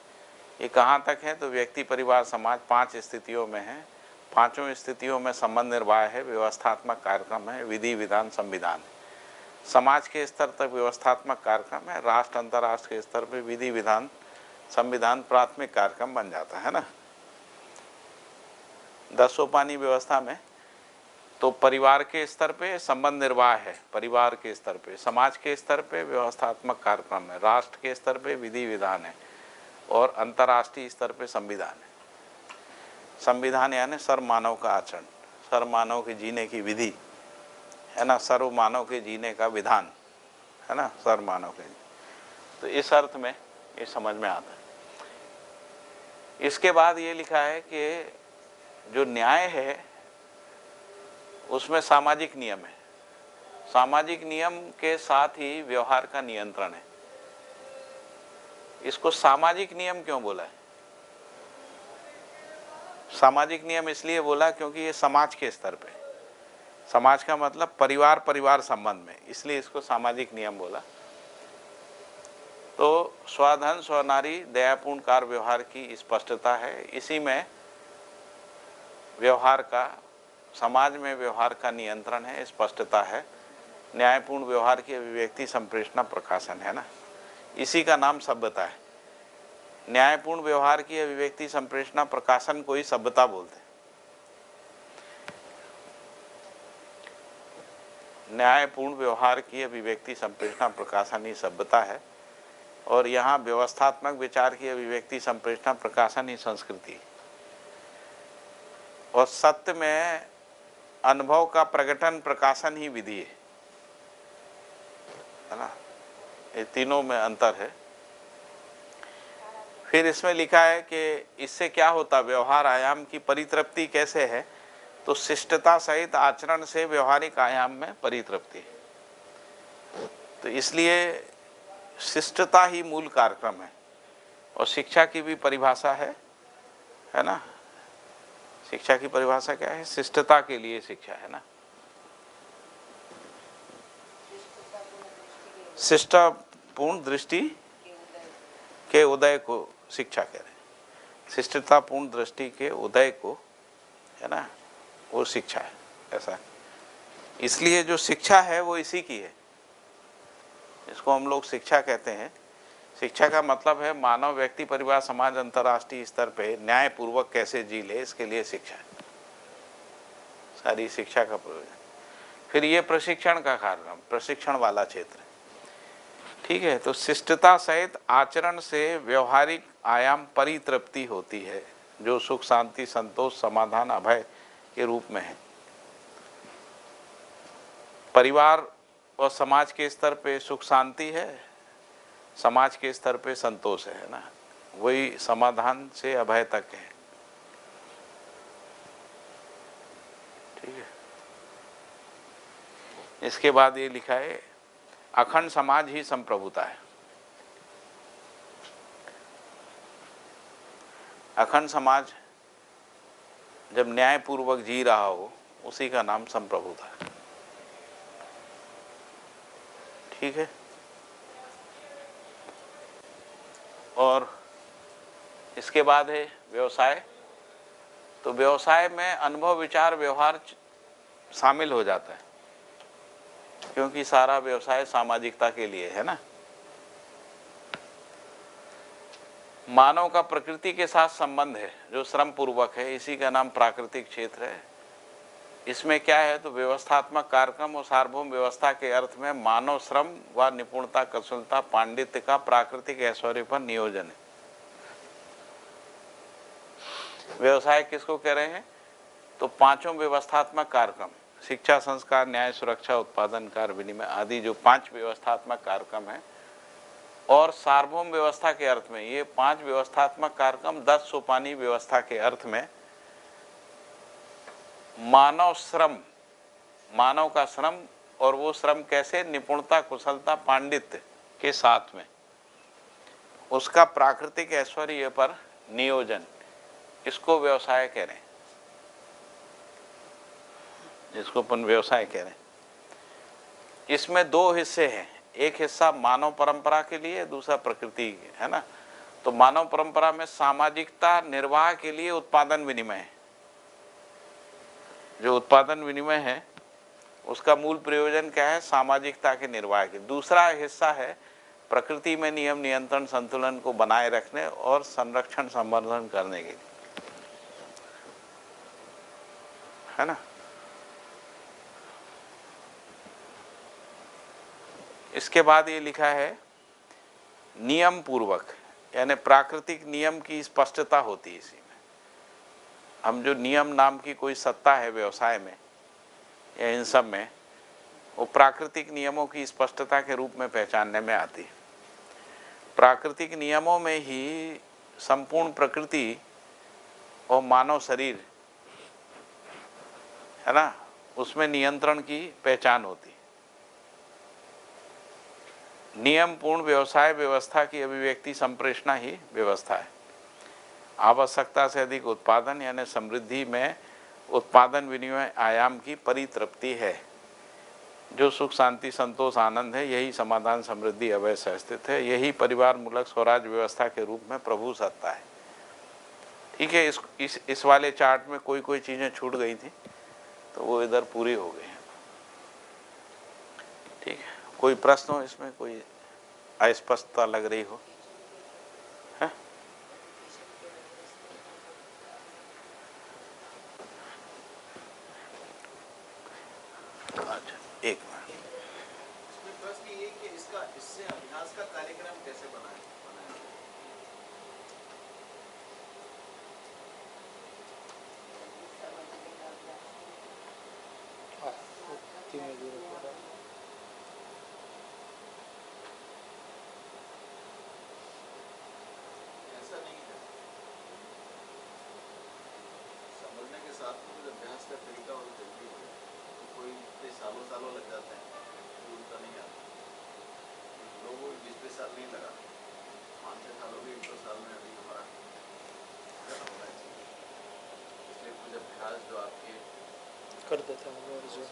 Speaker 1: ये कहाँ तक है? तो व्यक्ति, परिवार, समाज 5 स्थितियों में है। 5 स्थितियों में संबंध निर्वाह है, व्यवस्थात्मक कार्यक्रम है, विधि विधान, संविधान है। समाज के स्तर तक व्यवस्थात्मक कार्यक्रम है, राष्ट्र, अंतर्राष्ट्र के स्तर पर विधि विधान, संविधान प्राथमिक कार्यक्रम बन जाता है ना। 10 सोपानी व्यवस्था में तो परिवार के स्तर पे संबंध निर्वाह है, परिवार के स्तर पे, समाज के स्तर पे व्यवस्थात्मक कार्यक्रम है, राष्ट्र के स्तर पे विधि विधान है और अंतर्राष्ट्रीय स्तर पे संविधान है। संविधान यानी सर्व मानव का आचरण, सर्व मानव के जीने की विधि है ना, सर्व मानव के जीने का विधान है ना, सर्व मानव के। तो इस अर्थ में ये समझ में आता है। इसके बाद ये लिखा है कि जो न्याय है उसमें सामाजिक नियम है, सामाजिक नियम के साथ ही व्यवहार का नियंत्रण है। इसको सामाजिक नियम क्यों बोला है? सामाजिक नियम इसलिए बोला क्योंकि ये समाज के स्तर पे, समाज का मतलब परिवार, परिवार संबंध में, इसलिए इसको सामाजिक नियम बोला। तो स्वधन स्वनारी दयापूर्ण कार्य व्यवहार की स्पष्टता है, इसी में व्यवहार का, समाज में व्यवहार का नियंत्रण है, स्पष्टता है। न्यायपूर्ण व्यवहार की अभिव्यक्ति संप्रेषणा प्रकाशन है ना, इसी का नाम सभ्यता है। न्यायपूर्ण व्यवहार की अभिव्यक्ति संप्रेषणा प्रकाशन को ही सभ्यता बोलते हैं। न्यायपूर्ण व्यवहार की अभिव्यक्ति संप्रेषणा प्रकाशन ही सभ्यता है और यहाँ व्यवस्थात्मक विचार की अभिव्यक्ति संप्रेषणा प्रकाशन ही संस्कृति। और सत्य में अनुभव का प्रकटन प्रकाशन ही विधि है ना, ये तीनों में अंतर है। फिर इसमें लिखा है कि इससे क्या होता, व्यवहार आयाम की परितृप्ति कैसे है, तो शिष्टता सहित आचरण से व्यवहारिक आयाम में परितृप्ति। तो इसलिए शिष्टता ही मूल कार्यक्रम है और शिक्षा की भी परिभाषा है ना। शिक्षा की परिभाषा क्या है? शिष्टता के लिए शिक्षा है ना। शिष्टतापूर्ण दृष्टि के उदय को शिक्षा कह रहे हैं, शिष्टतापूर्ण दृष्टि के उदय को है ना, वो शिक्षा है, ऐसा। इसलिए जो शिक्षा है वो इसी की है, इसको हम लोग शिक्षा कहते हैं। शिक्षा का मतलब है मानव, व्यक्ति, परिवार, समाज, अंतर्राष्ट्रीय स्तर पे न्यायपूर्वक कैसे जी ले, इसके लिए शिक्षा है, सारी शिक्षा का प्रयोजन। फिर ये प्रशिक्षण का कार्यक्रम, प्रशिक्षण वाला क्षेत्र है, ठीक है। तो शिष्टता सहित आचरण से व्यवहारिक आयाम परितृप्ति होती है, जो सुख, शांति, संतोष, समाधान, अभय के रूप में है। परिवार और समाज के स्तर पे सुख शांति है, समाज के स्तर पे संतोष है ना, वही समाधान से अभय तक है, ठीक है। इसके बाद ये लिखा है अखंड समाज ही संप्रभुता है। अखंड समाज जब न्यायपूर्वक जी रहा हो उसी का नाम संप्रभुता है, ठीक है। और इसके बाद है व्यवसाय। तो व्यवसाय में अनुभव, विचार, व्यवहार शामिल हो जाता है, क्योंकि सारा व्यवसाय सामाजिकता के लिए है ना। मानव का प्रकृति के साथ संबंध है जो श्रम पूर्वक है, इसी का नाम प्राकृतिक क्षेत्र है। इसमें क्या है, तो व्यवस्थात्मक कार्यक्रम और सार्वभौम व्यवस्था के अर्थ में मानव श्रम व निपुणता, कुशलता, पांडित्य का प्राकृतिक ऐश्वर्य पर नियोजन है। व्यवसाय किसको कह रहे हैं, तो पांचों व्यवस्थात्मक कार्यक्रम, शिक्षा, संस्कार, न्याय, सुरक्षा, उत्पादन, कार्य, विनिमय आदि जो 5 व्यवस्थात्मक कार्यक्रम है, और सार्वभौम व्यवस्था के अर्थ में ये 5 व्यवस्थात्मक कार्यक्रम 10 सोपानी व्यवस्था के अर्थ में मानव श्रम, मानव का श्रम, और वो श्रम कैसे, निपुणता, कुशलता, पांडित्य के साथ में उसका प्राकृतिक ऐश्वर्य पर नियोजन, इसको व्यवसाय कह रहे हैं, जिसको अपन व्यवसाय कह रहे हैं। इसमें 2 हिस्से हैं, एक हिस्सा मानव परंपरा के लिए, दूसरा प्रकृति है ना। तो मानव परंपरा में सामाजिकता निर्वाह के लिए उत्पादन विनिमय है, जो उत्पादन विनिमय है उसका मूल प्रयोजन क्या है, सामाजिकता के निर्वाह के। दूसरा हिस्सा है प्रकृति में नियम, नियंत्रण, संतुलन को बनाए रखने और संरक्षण, संवर्धन करने के लिए। है ना। इसके बाद ये लिखा है नियम पूर्वक, यानी प्राकृतिक नियम की स्पष्टता होती है इसी में। हम जो नियम नाम की कोई सत्ता है व्यवसाय में या इन सब में, वो प्राकृतिक नियमों की स्पष्टता के रूप में पहचानने में आती है। प्राकृतिक नियमों में ही संपूर्ण प्रकृति और मानव शरीर है ना, उसमें नियंत्रण की पहचान होती है। नियम पूर्ण व्यवसाय व्यवस्था की अभिव्यक्ति संप्रेषणा ही व्यवस्था है। आवश्यकता से अधिक उत्पादन यानी समृद्धि में उत्पादन विनिमय आयाम की परितृप्ति है। जो सुख शांति संतोष आनंद है, यही समाधान समृद्धि अभय से स्थित है। यही परिवार मूलक स्वराज व्यवस्था के रूप में प्रभु सत्ता है। ठीक है, इस वाले चार्ट में कोई चीज़ें छूट गई थी तो वो इधर पूरी हो गई है। ठीक है, कोई प्रश्न हो इसमें, कोई अस्पष्टता लग रही हो? है? अच्छा, एक मिनट।
Speaker 7: इसमें प्रश्न ये कि इसका इससे अभ्यास का कार्यक्रम कैसे बनाया जाए? ऐसा नहीं है, समझने के साथ में कुछ अभ्यास का तरीका और जल्दी हो, तो कोई इतने सालों लग जाते हैं, तो उनका नहीं आता। लोगों को 20-20 साल नहीं लगा, 5-6 सालों के 1-2 साल में अभी हमारा खत्म होना चाहिए। इसलिए कुछ अभ्यास जो आपके
Speaker 3: कर देता हूँ और जो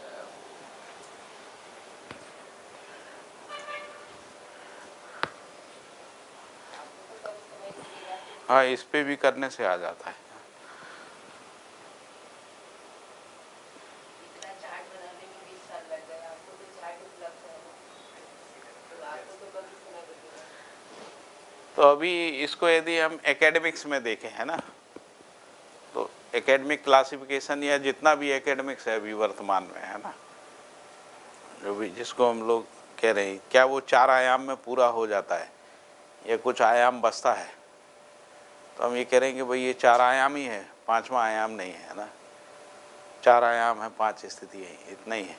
Speaker 1: हाँ, इस पे भी करने से आ जाता है। तो अभी इसको यदि हम एकेडमिक्स में देखें, है ना, तो एकेडमिक क्लासिफिकेशन या जितना भी एकेडमिक्स है अभी वर्तमान में, है ना, जो भी जिसको हम लोग कह रहे हैं, क्या वो 4 आयाम में पूरा हो जाता है या कुछ आयाम बचता है? तो हम ये कह रहे हैं कि भाई ये 4 आयाम ही है, 5वां आयाम नहीं है ना। 4 आयाम है, 5 स्थिति है, इतना ही है।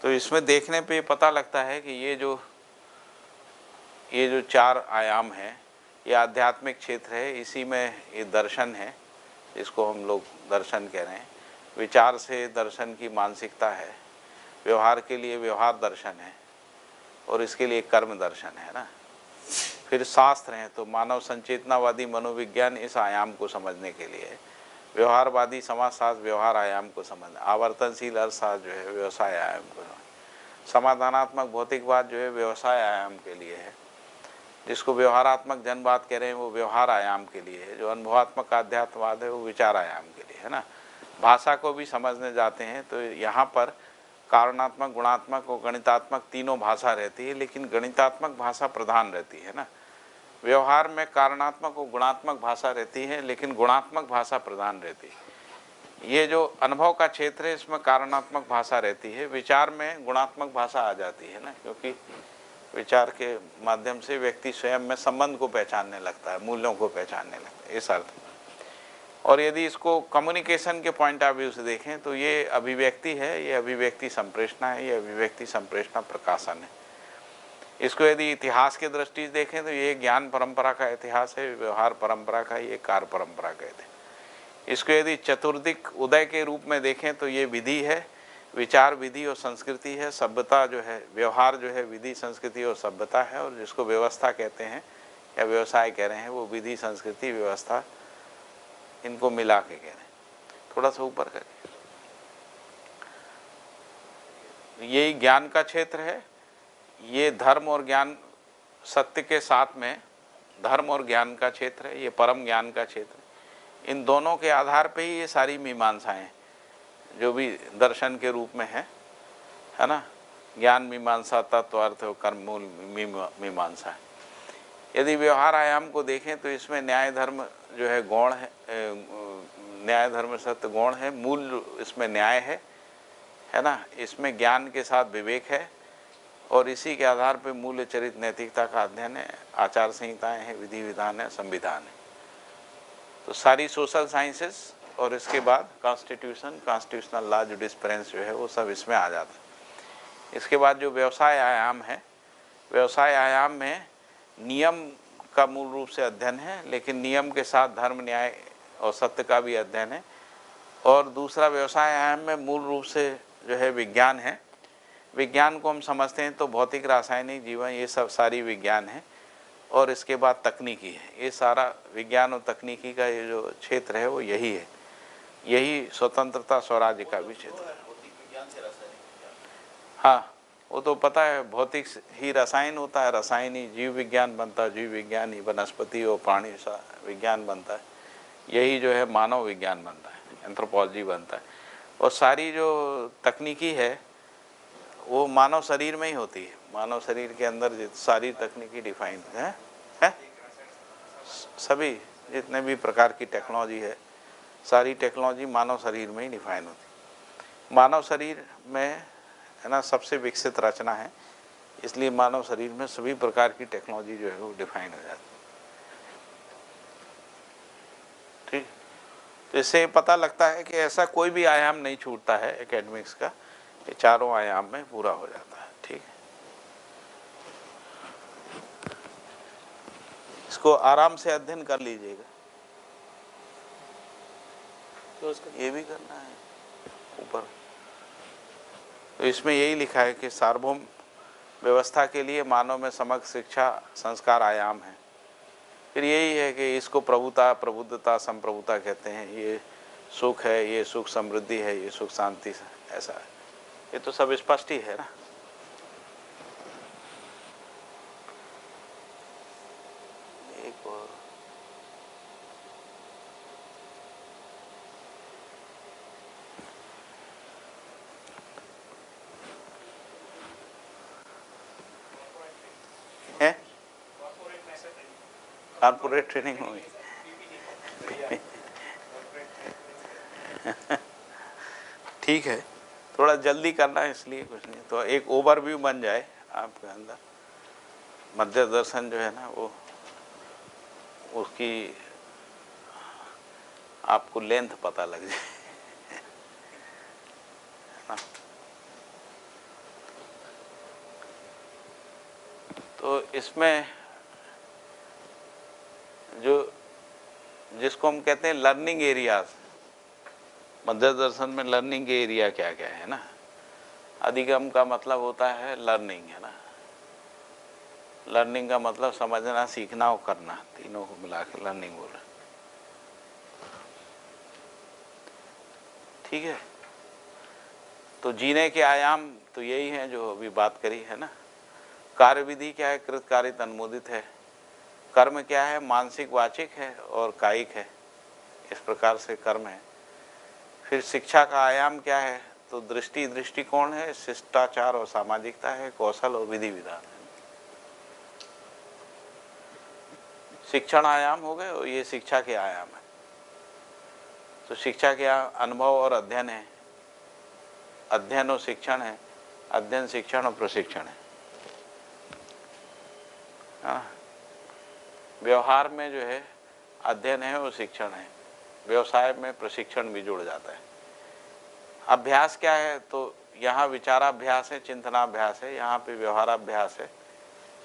Speaker 1: तो इसमें देखने पे पता लगता है कि ये जो 4 आयाम है, ये आध्यात्मिक क्षेत्र है। इसी में ये दर्शन है, इसको हम लोग दर्शन कह रहे हैं। विचार से दर्शन की मानसिकता है, व्यवहार के लिए व्यवहार दर्शन है, और इसके लिए कर्म दर्शन है ना। फिर शास्त्र हैं, तो मानव संचेतनावादी मनोविज्ञान इस आयाम को समझने के लिए है। व्यवहारवादी समाजशास्त्र व्यवहार आयाम को समझना, आवर्तनशील अर्थशास्त्र जो है व्यवसाय आयाम को, समाधानात्मक भौतिकवाद जो है व्यवसाय आयाम के लिए है। जिसको व्यवहारात्मक जनवाद कह रहे हैं वो व्यवहार आयाम के लिए है। जो अनुभवात्मक आध्यात्मवाद है वो विचार आयाम के लिए है ना। भाषा को भी समझने जाते हैं तो यहाँ पर कारणात्मक, गुणात्मक और गणितात्मक तीनों भाषा रहती है, लेकिन गणितात्मक भाषा प्रधान रहती है ना। व्यवहार में कारणात्मक और गुणात्मक भाषा रहती है, लेकिन गुणात्मक भाषा प्रधान रहती है। ये जो अनुभव का क्षेत्र है इसमें कारणात्मक भाषा रहती है, विचार में गुणात्मक भाषा आ जाती है ना, क्योंकि विचार के माध्यम से व्यक्ति स्वयं में संबंध को पहचानने लगता है, मूल्यों को पहचानने लगता है, इस अर्थ में। और यदि इसको कम्युनिकेशन के पॉइंट ऑफ व्यू से देखें तो ये अभिव्यक्ति है, ये अभिव्यक्ति संप्रेषणा है, ये अभिव्यक्ति संप्रेषणा प्रकाशन है। इसको यदि इतिहास के दृष्टि से देखें तो ये ज्ञान परंपरा का इतिहास है, व्यवहार परंपरा का, ये कार्य परंपरा कहते हैं। इसको यदि चतुर्दिक उदय के रूप में देखें तो ये विधि है, विचार विधि और संस्कृति है, सभ्यता जो है, व्यवहार जो है विधि संस्कृति और सभ्यता है, और जिसको व्यवस्था कहते हैं या व्यवसाय कह रहे हैं वो विधि संस्कृति व्यवस्था, इनको मिला के कह रहे हैं। थोड़ा सा ऊपर करके, यही ज्ञान का क्षेत्र है। ये धर्म और ज्ञान, सत्य के साथ में धर्म और ज्ञान का क्षेत्र है, ये परम ज्ञान का क्षेत्र है। इन दोनों के आधार पे ही ये सारी मीमांसाएं जो भी दर्शन के रूप में है ना, ज्ञान मीमांसा, तत्व, अर्थ और कर्म मूल मीमांसा है। यदि व्यवहार आयाम को देखें तो इसमें न्याय धर्म जो है गौण है, न्याय धर्म सत्य गौण है, मूल इसमें न्याय है ना, इसमें ज्ञान के साथ विवेक है, और इसी के आधार पर मूल्य चरित नैतिकता का अध्ययन है, आचार संहिताएं हैं, विधि विधान है, संविधान है। तो सारी सोशल साइंसेस और इसके बाद कॉन्स्टिट्यूशनल लॉ, जुडिस्प्रूडेंस जो है वो सब इसमें आ जाता है। इसके बाद जो व्यवसाय आयाम है, व्यवसाय आयाम में नियम का मूल रूप से अध्ययन है, लेकिन नियम के साथ धर्म, न्याय और सत्य का भी अध्ययन है। और दूसरा व्यवसाय आयाम में मूल रूप से जो है विज्ञान है। विज्ञान को हम समझते हैं तो भौतिक, रासायनिक, जीवन, ये सब सारी विज्ञान है। और इसके बाद तकनीकी है। ये सारा विज्ञान और तकनीकी का ये जो क्षेत्र है वो यही है, यही स्वतंत्रता स्वराज्य का भी क्षेत्र है। हाँ, वो तो पता है, भौतिक ही रसायन होता है, रसायन ही जीव विज्ञान बनता है, जीव विज्ञान ही वनस्पति और प्राणी विज्ञान बनता है, यही जो है मानव विज्ञान बनता है, एंथ्रोपोलॉजी बनता है। और सारी जो तकनीकी है वो मानव शरीर में ही होती है। मानव शरीर के अंदर सारी तकनीकी डिफाइन है? सभी जितने भी प्रकार की टेक्नोलॉजी है, सारी टेक्नोलॉजी मानव शरीर में ही डिफाइन होती है। मानव शरीर में है ना सबसे विकसित रचना है, इसलिए मानव शरीर में सभी प्रकार की टेक्नोलॉजी जो है वो डिफाइन हो जाती है। ठीक, तो इससे पता लगता है कि ऐसा कोई भी आयाम नहीं छूटता है एकेडमिक्स का, ये चारों आयाम में पूरा हो जाता है। ठीक है, इसको आराम से अध्ययन कर लीजिएगा। तो ये भी करना है ऊपर, तो इसमें यही लिखा है कि सार्वभौम व्यवस्था के लिए मानव में समग्र शिक्षा संस्कार आयाम है। फिर यही है कि इसको प्रभुता, प्रबुद्धता, संप्रभुता कहते हैं। ये सुख है, ये सुख समृद्धि है, ये सुख शांति, ऐसा है। ये तो सब स्पष्ट ही है ना। एक और है, कॉर्पोरेट ट्रेनिंग होगी। ठीक है, थोड़ा जल्दी करना है इसलिए कुछ नहीं, तो एक ओवरव्यू बन जाए आपके अंदर। मध्य दर्शन जो है ना वो, उसकी आपको लेंथ पता लग जाए ना। तो इसमें जो जिसको हम कहते हैं लर्निंग एरियाज, मध्य दर्शन में लर्निंग एरिया क्या क्या है ना। अधिगम का मतलब होता है लर्निंग, है ना। लर्निंग का मतलब समझना, सीखना और करना, तीनों को मिला के लर्निंग बोल रहे। ठीक है, तो जीने के आयाम तो यही है जो अभी बात करी है ना। कार्य विधि क्या है? कृत कारित अनुमोदित है। कर्म क्या है? मानसिक, वाचिक है और कायिक है। इस प्रकार से कर्म है। फिर शिक्षा का आयाम क्या है? तो दृष्टि, दृष्टिकोण है, शिष्टाचार और सामाजिकता है, कौशल और विधि विधान है। शिक्षण आयाम हो गए और ये शिक्षा के आयाम है। तो शिक्षा के अनुभव और अध्ययन है, अध्ययन और शिक्षण है, अध्ययन, शिक्षण और प्रशिक्षण है। व्यवहार में जो है अध्ययन है और शिक्षण है, व्यवसाय में प्रशिक्षण भी जुड़ जाता है। अभ्यास क्या है? तो यहाँ विचाराभ्यास है, चिंतनाभ्यास है, यहाँ पे व्यवहाराभ्यास है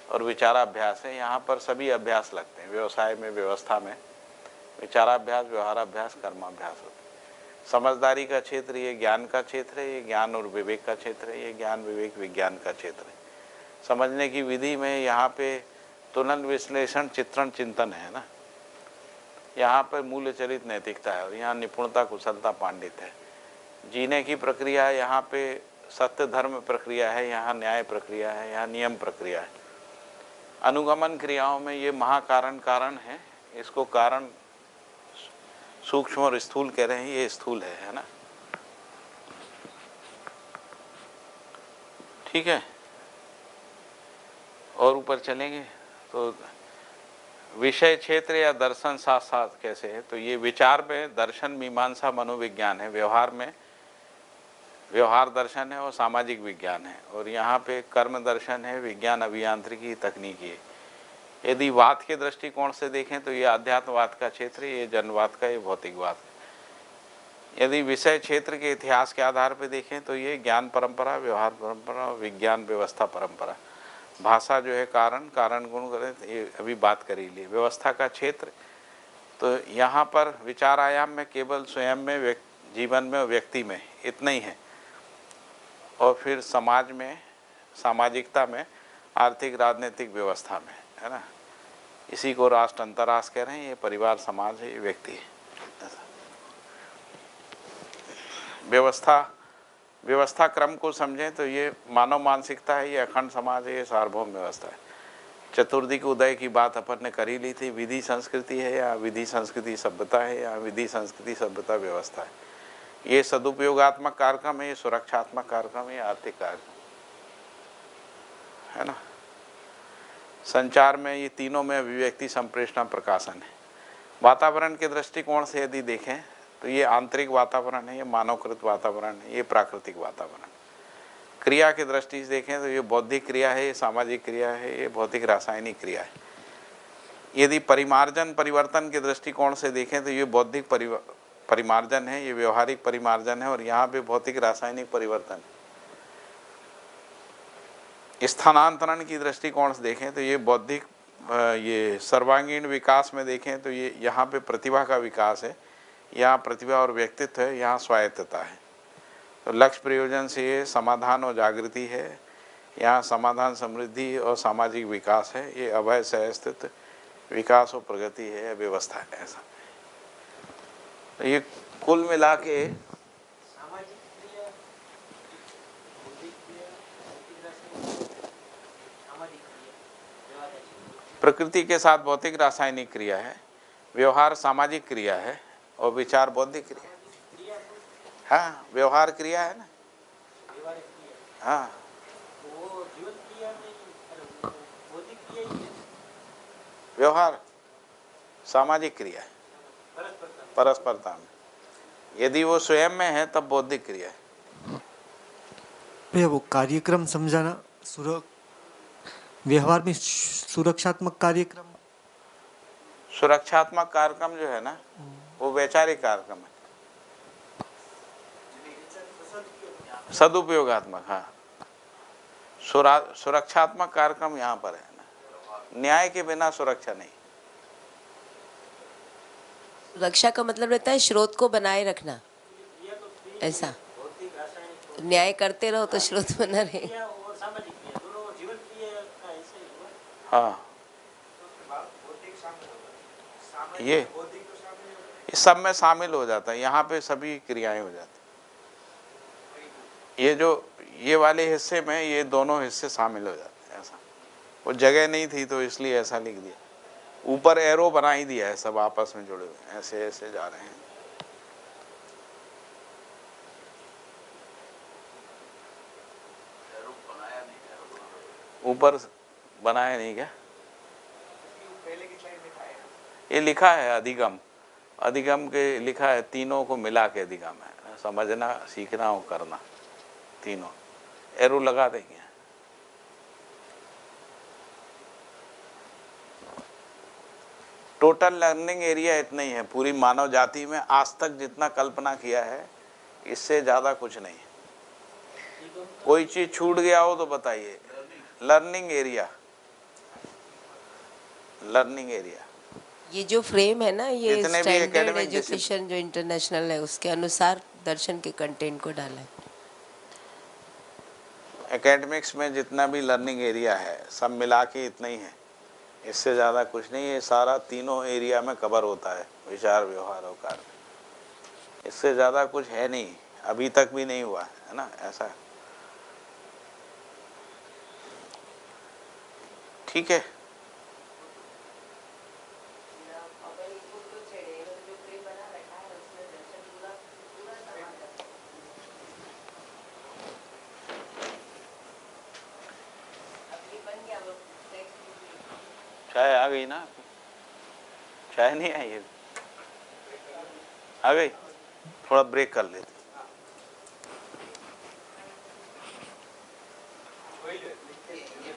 Speaker 1: और विचाराभ्यास है। यहाँ पर सभी अभ्यास लगते हैं। व्यवसाय में, व्यवस्था में विचाराभ्यास, व्यवहाराभ्यास, कर्माभ्यास होते हैं। समझदारी का क्षेत्र ये ज्ञान का क्षेत्र है, ये ज्ञान और विवेक का क्षेत्र है, ये ज्ञान विवेक विज्ञान का क्षेत्र है। समझने की विधि में यहाँ पे तुलन, विश्लेषण, चित्रण, चिंतन है ना। यहाँ पर मूल्य चरित नैतिकता है और यहाँ निपुणता, कुशलता, पांडित्य है। जीने की प्रक्रिया यहाँ पे सत्य धर्म प्रक्रिया है, यहाँ न्याय प्रक्रिया है, यहाँ नियम प्रक्रिया है। अनुगमन क्रियाओं में ये महाकारण कारण है। इसको कारण सूक्ष्म और स्थूल कह रहे हैं, ये स्थूल है ना। ठीक है, और ऊपर चलेंगे तो विषय क्षेत्र या दर्शन साथ साथ कैसे है, तो ये विचार में दर्शन मीमांसा मनोविज्ञान है, व्यवहार में व्यवहार दर्शन है और सामाजिक विज्ञान है, और यहाँ पे कर्म दर्शन है, विज्ञान अभियांत्रिकी तकनीकी है। यदि वाद के दृष्टिकोण से देखें तो ये अध्यात्मवाद का क्षेत्र है, ये जनवाद का, ये भौतिकवाद का। यदि विषय क्षेत्र के इतिहास के आधार पर देखें तो ये ज्ञान परंपरा, व्यवहार परंपरा और विज्ञान व्यवस्था परंपरा। भाषा जो है कारण, कारण गुण करें, ये अभी बात कर ही ली। व्यवस्था का क्षेत्र तो यहाँ पर विचार आयाम में केवल स्वयं में, जीवन में, व्यक्ति में इतना ही है, और फिर समाज में, सामाजिकता में, आर्थिक राजनीतिक व्यवस्था में, है ना। इसी को राष्ट्र अंतर्राष्ट्र कह रहे हैं, ये परिवार समाज है, ये व्यक्ति है। व्यवस्था क्रम को समझें तो ये मानव मानसिकता है, ये अखंड समाज है, ये सार्वभौम व्यवस्था है। चतुर्थी के उदय की बात अपन ने कर ही ली थी। विधि संस्कृति है या विधि संस्कृति सभ्यता है या विधि संस्कृति सभ्यता व्यवस्था है। ये सदुपयोगात्मक कार्यक्रम है, ये सुरक्षात्मक कार्यक्रम है, ये आर्थिक कार्यक्रम है ना। संचार में ये तीनों में अभिव्यक्ति, संप्रेषण, प्रकाशन है। वातावरण के दृष्टिकोण से यदि देखें तो ये आंतरिक वातावरण है, ये मानवकृत वातावरण है, ये प्राकृतिक वातावरण। क्रिया की दृष्टि से देखें तो ये बौद्धिक क्रिया है, ये सामाजिक क्रिया है, ये भौतिक रासायनिक क्रिया है। यदि परिमार्जन परिवर्तन के दृष्टिकोण से देखें तो ये बौद्धिक परिमार्जन है, ये व्यवहारिक परिमार्जन है, और यहाँ पे भौतिक रासायनिक परिवर्तन है। स्थानांतरण की दृष्टिकोण से देखें तो ये बौद्धिक, ये सर्वांगीण विकास में देखें तो ये यहाँ पे प्रतिभा का विकास है, यहाँ प्रतिभा और व्यक्तित्व है, यहाँ स्वायत्तता है। तो लक्ष्य प्रयोजन से ये समाधान और जागृति है, यहाँ समाधान, समृद्धि और सामाजिक विकास है, ये अभय सहस्थित विकास और प्रगति है, व्यवस्था है। ऐसा तो ये कुल मिला के प्रकृति के साथ भौतिक रासायनिक क्रिया है, व्यवहार सामाजिक क्रिया है, और विचार बौद्धिक क्रिया है। हाँ, व्यवहार क्रिया है ना। हाँ, व्यवहार सामाजिक क्रिया है, परस्परता में। यदि वो स्वयं में है तब बौद्धिक क्रिया है।
Speaker 5: भैया वो कार्यक्रम समझाना, व्यवहार में सुरक्षात्मक कार्यक्रम,
Speaker 1: सुरक्षात्मक कार्यक्रम जो है ना वो वैचारिक कार्यक्रम है, सदुपयोगात्मक। हाँ, सुरक्षात्मक कार्यक्रम यहाँ पर है ना। न्याय के बिना सुरक्षा नहीं।
Speaker 4: रक्षा का मतलब रहता है स्रोत को बनाए रखना, ऐसा न्याय करते रहो तो स्रोत बना रहे।
Speaker 1: हाँ, ये सब में शामिल हो जाता है, यहाँ पे सभी क्रियाएं हो जाती। ये जो ये वाले हिस्से में ये दोनों हिस्से शामिल हो जाते हैं। ऐसा वो जगह नहीं थी तो इसलिए ऐसा लिख दिया। ऊपर एरो बना ही दिया है, सब आपस में जुड़े हुए ऐसे ऐसे जा रहे हैं। ऊपर बनाया नहीं क्या? ये लिखा है अधिगम, अधिगम के लिखा है, तीनों को मिला के अधिगम है, समझना, सीखना और करना, तीनों एरो लगा देंगे। टोटल लर्निंग एरिया इतना ही है पूरी मानव जाति में आज तक जितना कल्पना किया है, इससे ज़्यादा कुछ नहीं। कोई चीज़ छूट गया हो तो बताइए। लर्निंग एरिया, लर्निंग एरिया
Speaker 4: ये जो फ्रेम है ना, ये
Speaker 1: जितने भी
Speaker 4: स्टैंडर्ड
Speaker 1: academic
Speaker 4: एजुकेशन जो इंटरनेशनल है उसके अनुसार दर्शन के कंटेंट को डाला है।
Speaker 1: एकेडमिक्स में जितना भी लर्निंग एरिया है सब मिला के इतना ही है, इससे ज़्यादा कुछ नहीं। ये सारा तीनों एरिया में कवर होता है, विचार, व्यवहार और कार्य। इससे ज़्यादा कुछ है नहीं, अभी तक भी नहीं हुआ है ना। ऐसा है, ठीक है। चाय आ गई ना। चाय नहीं आई है, आ गई, थोड़ा ब्रेक कर लेते।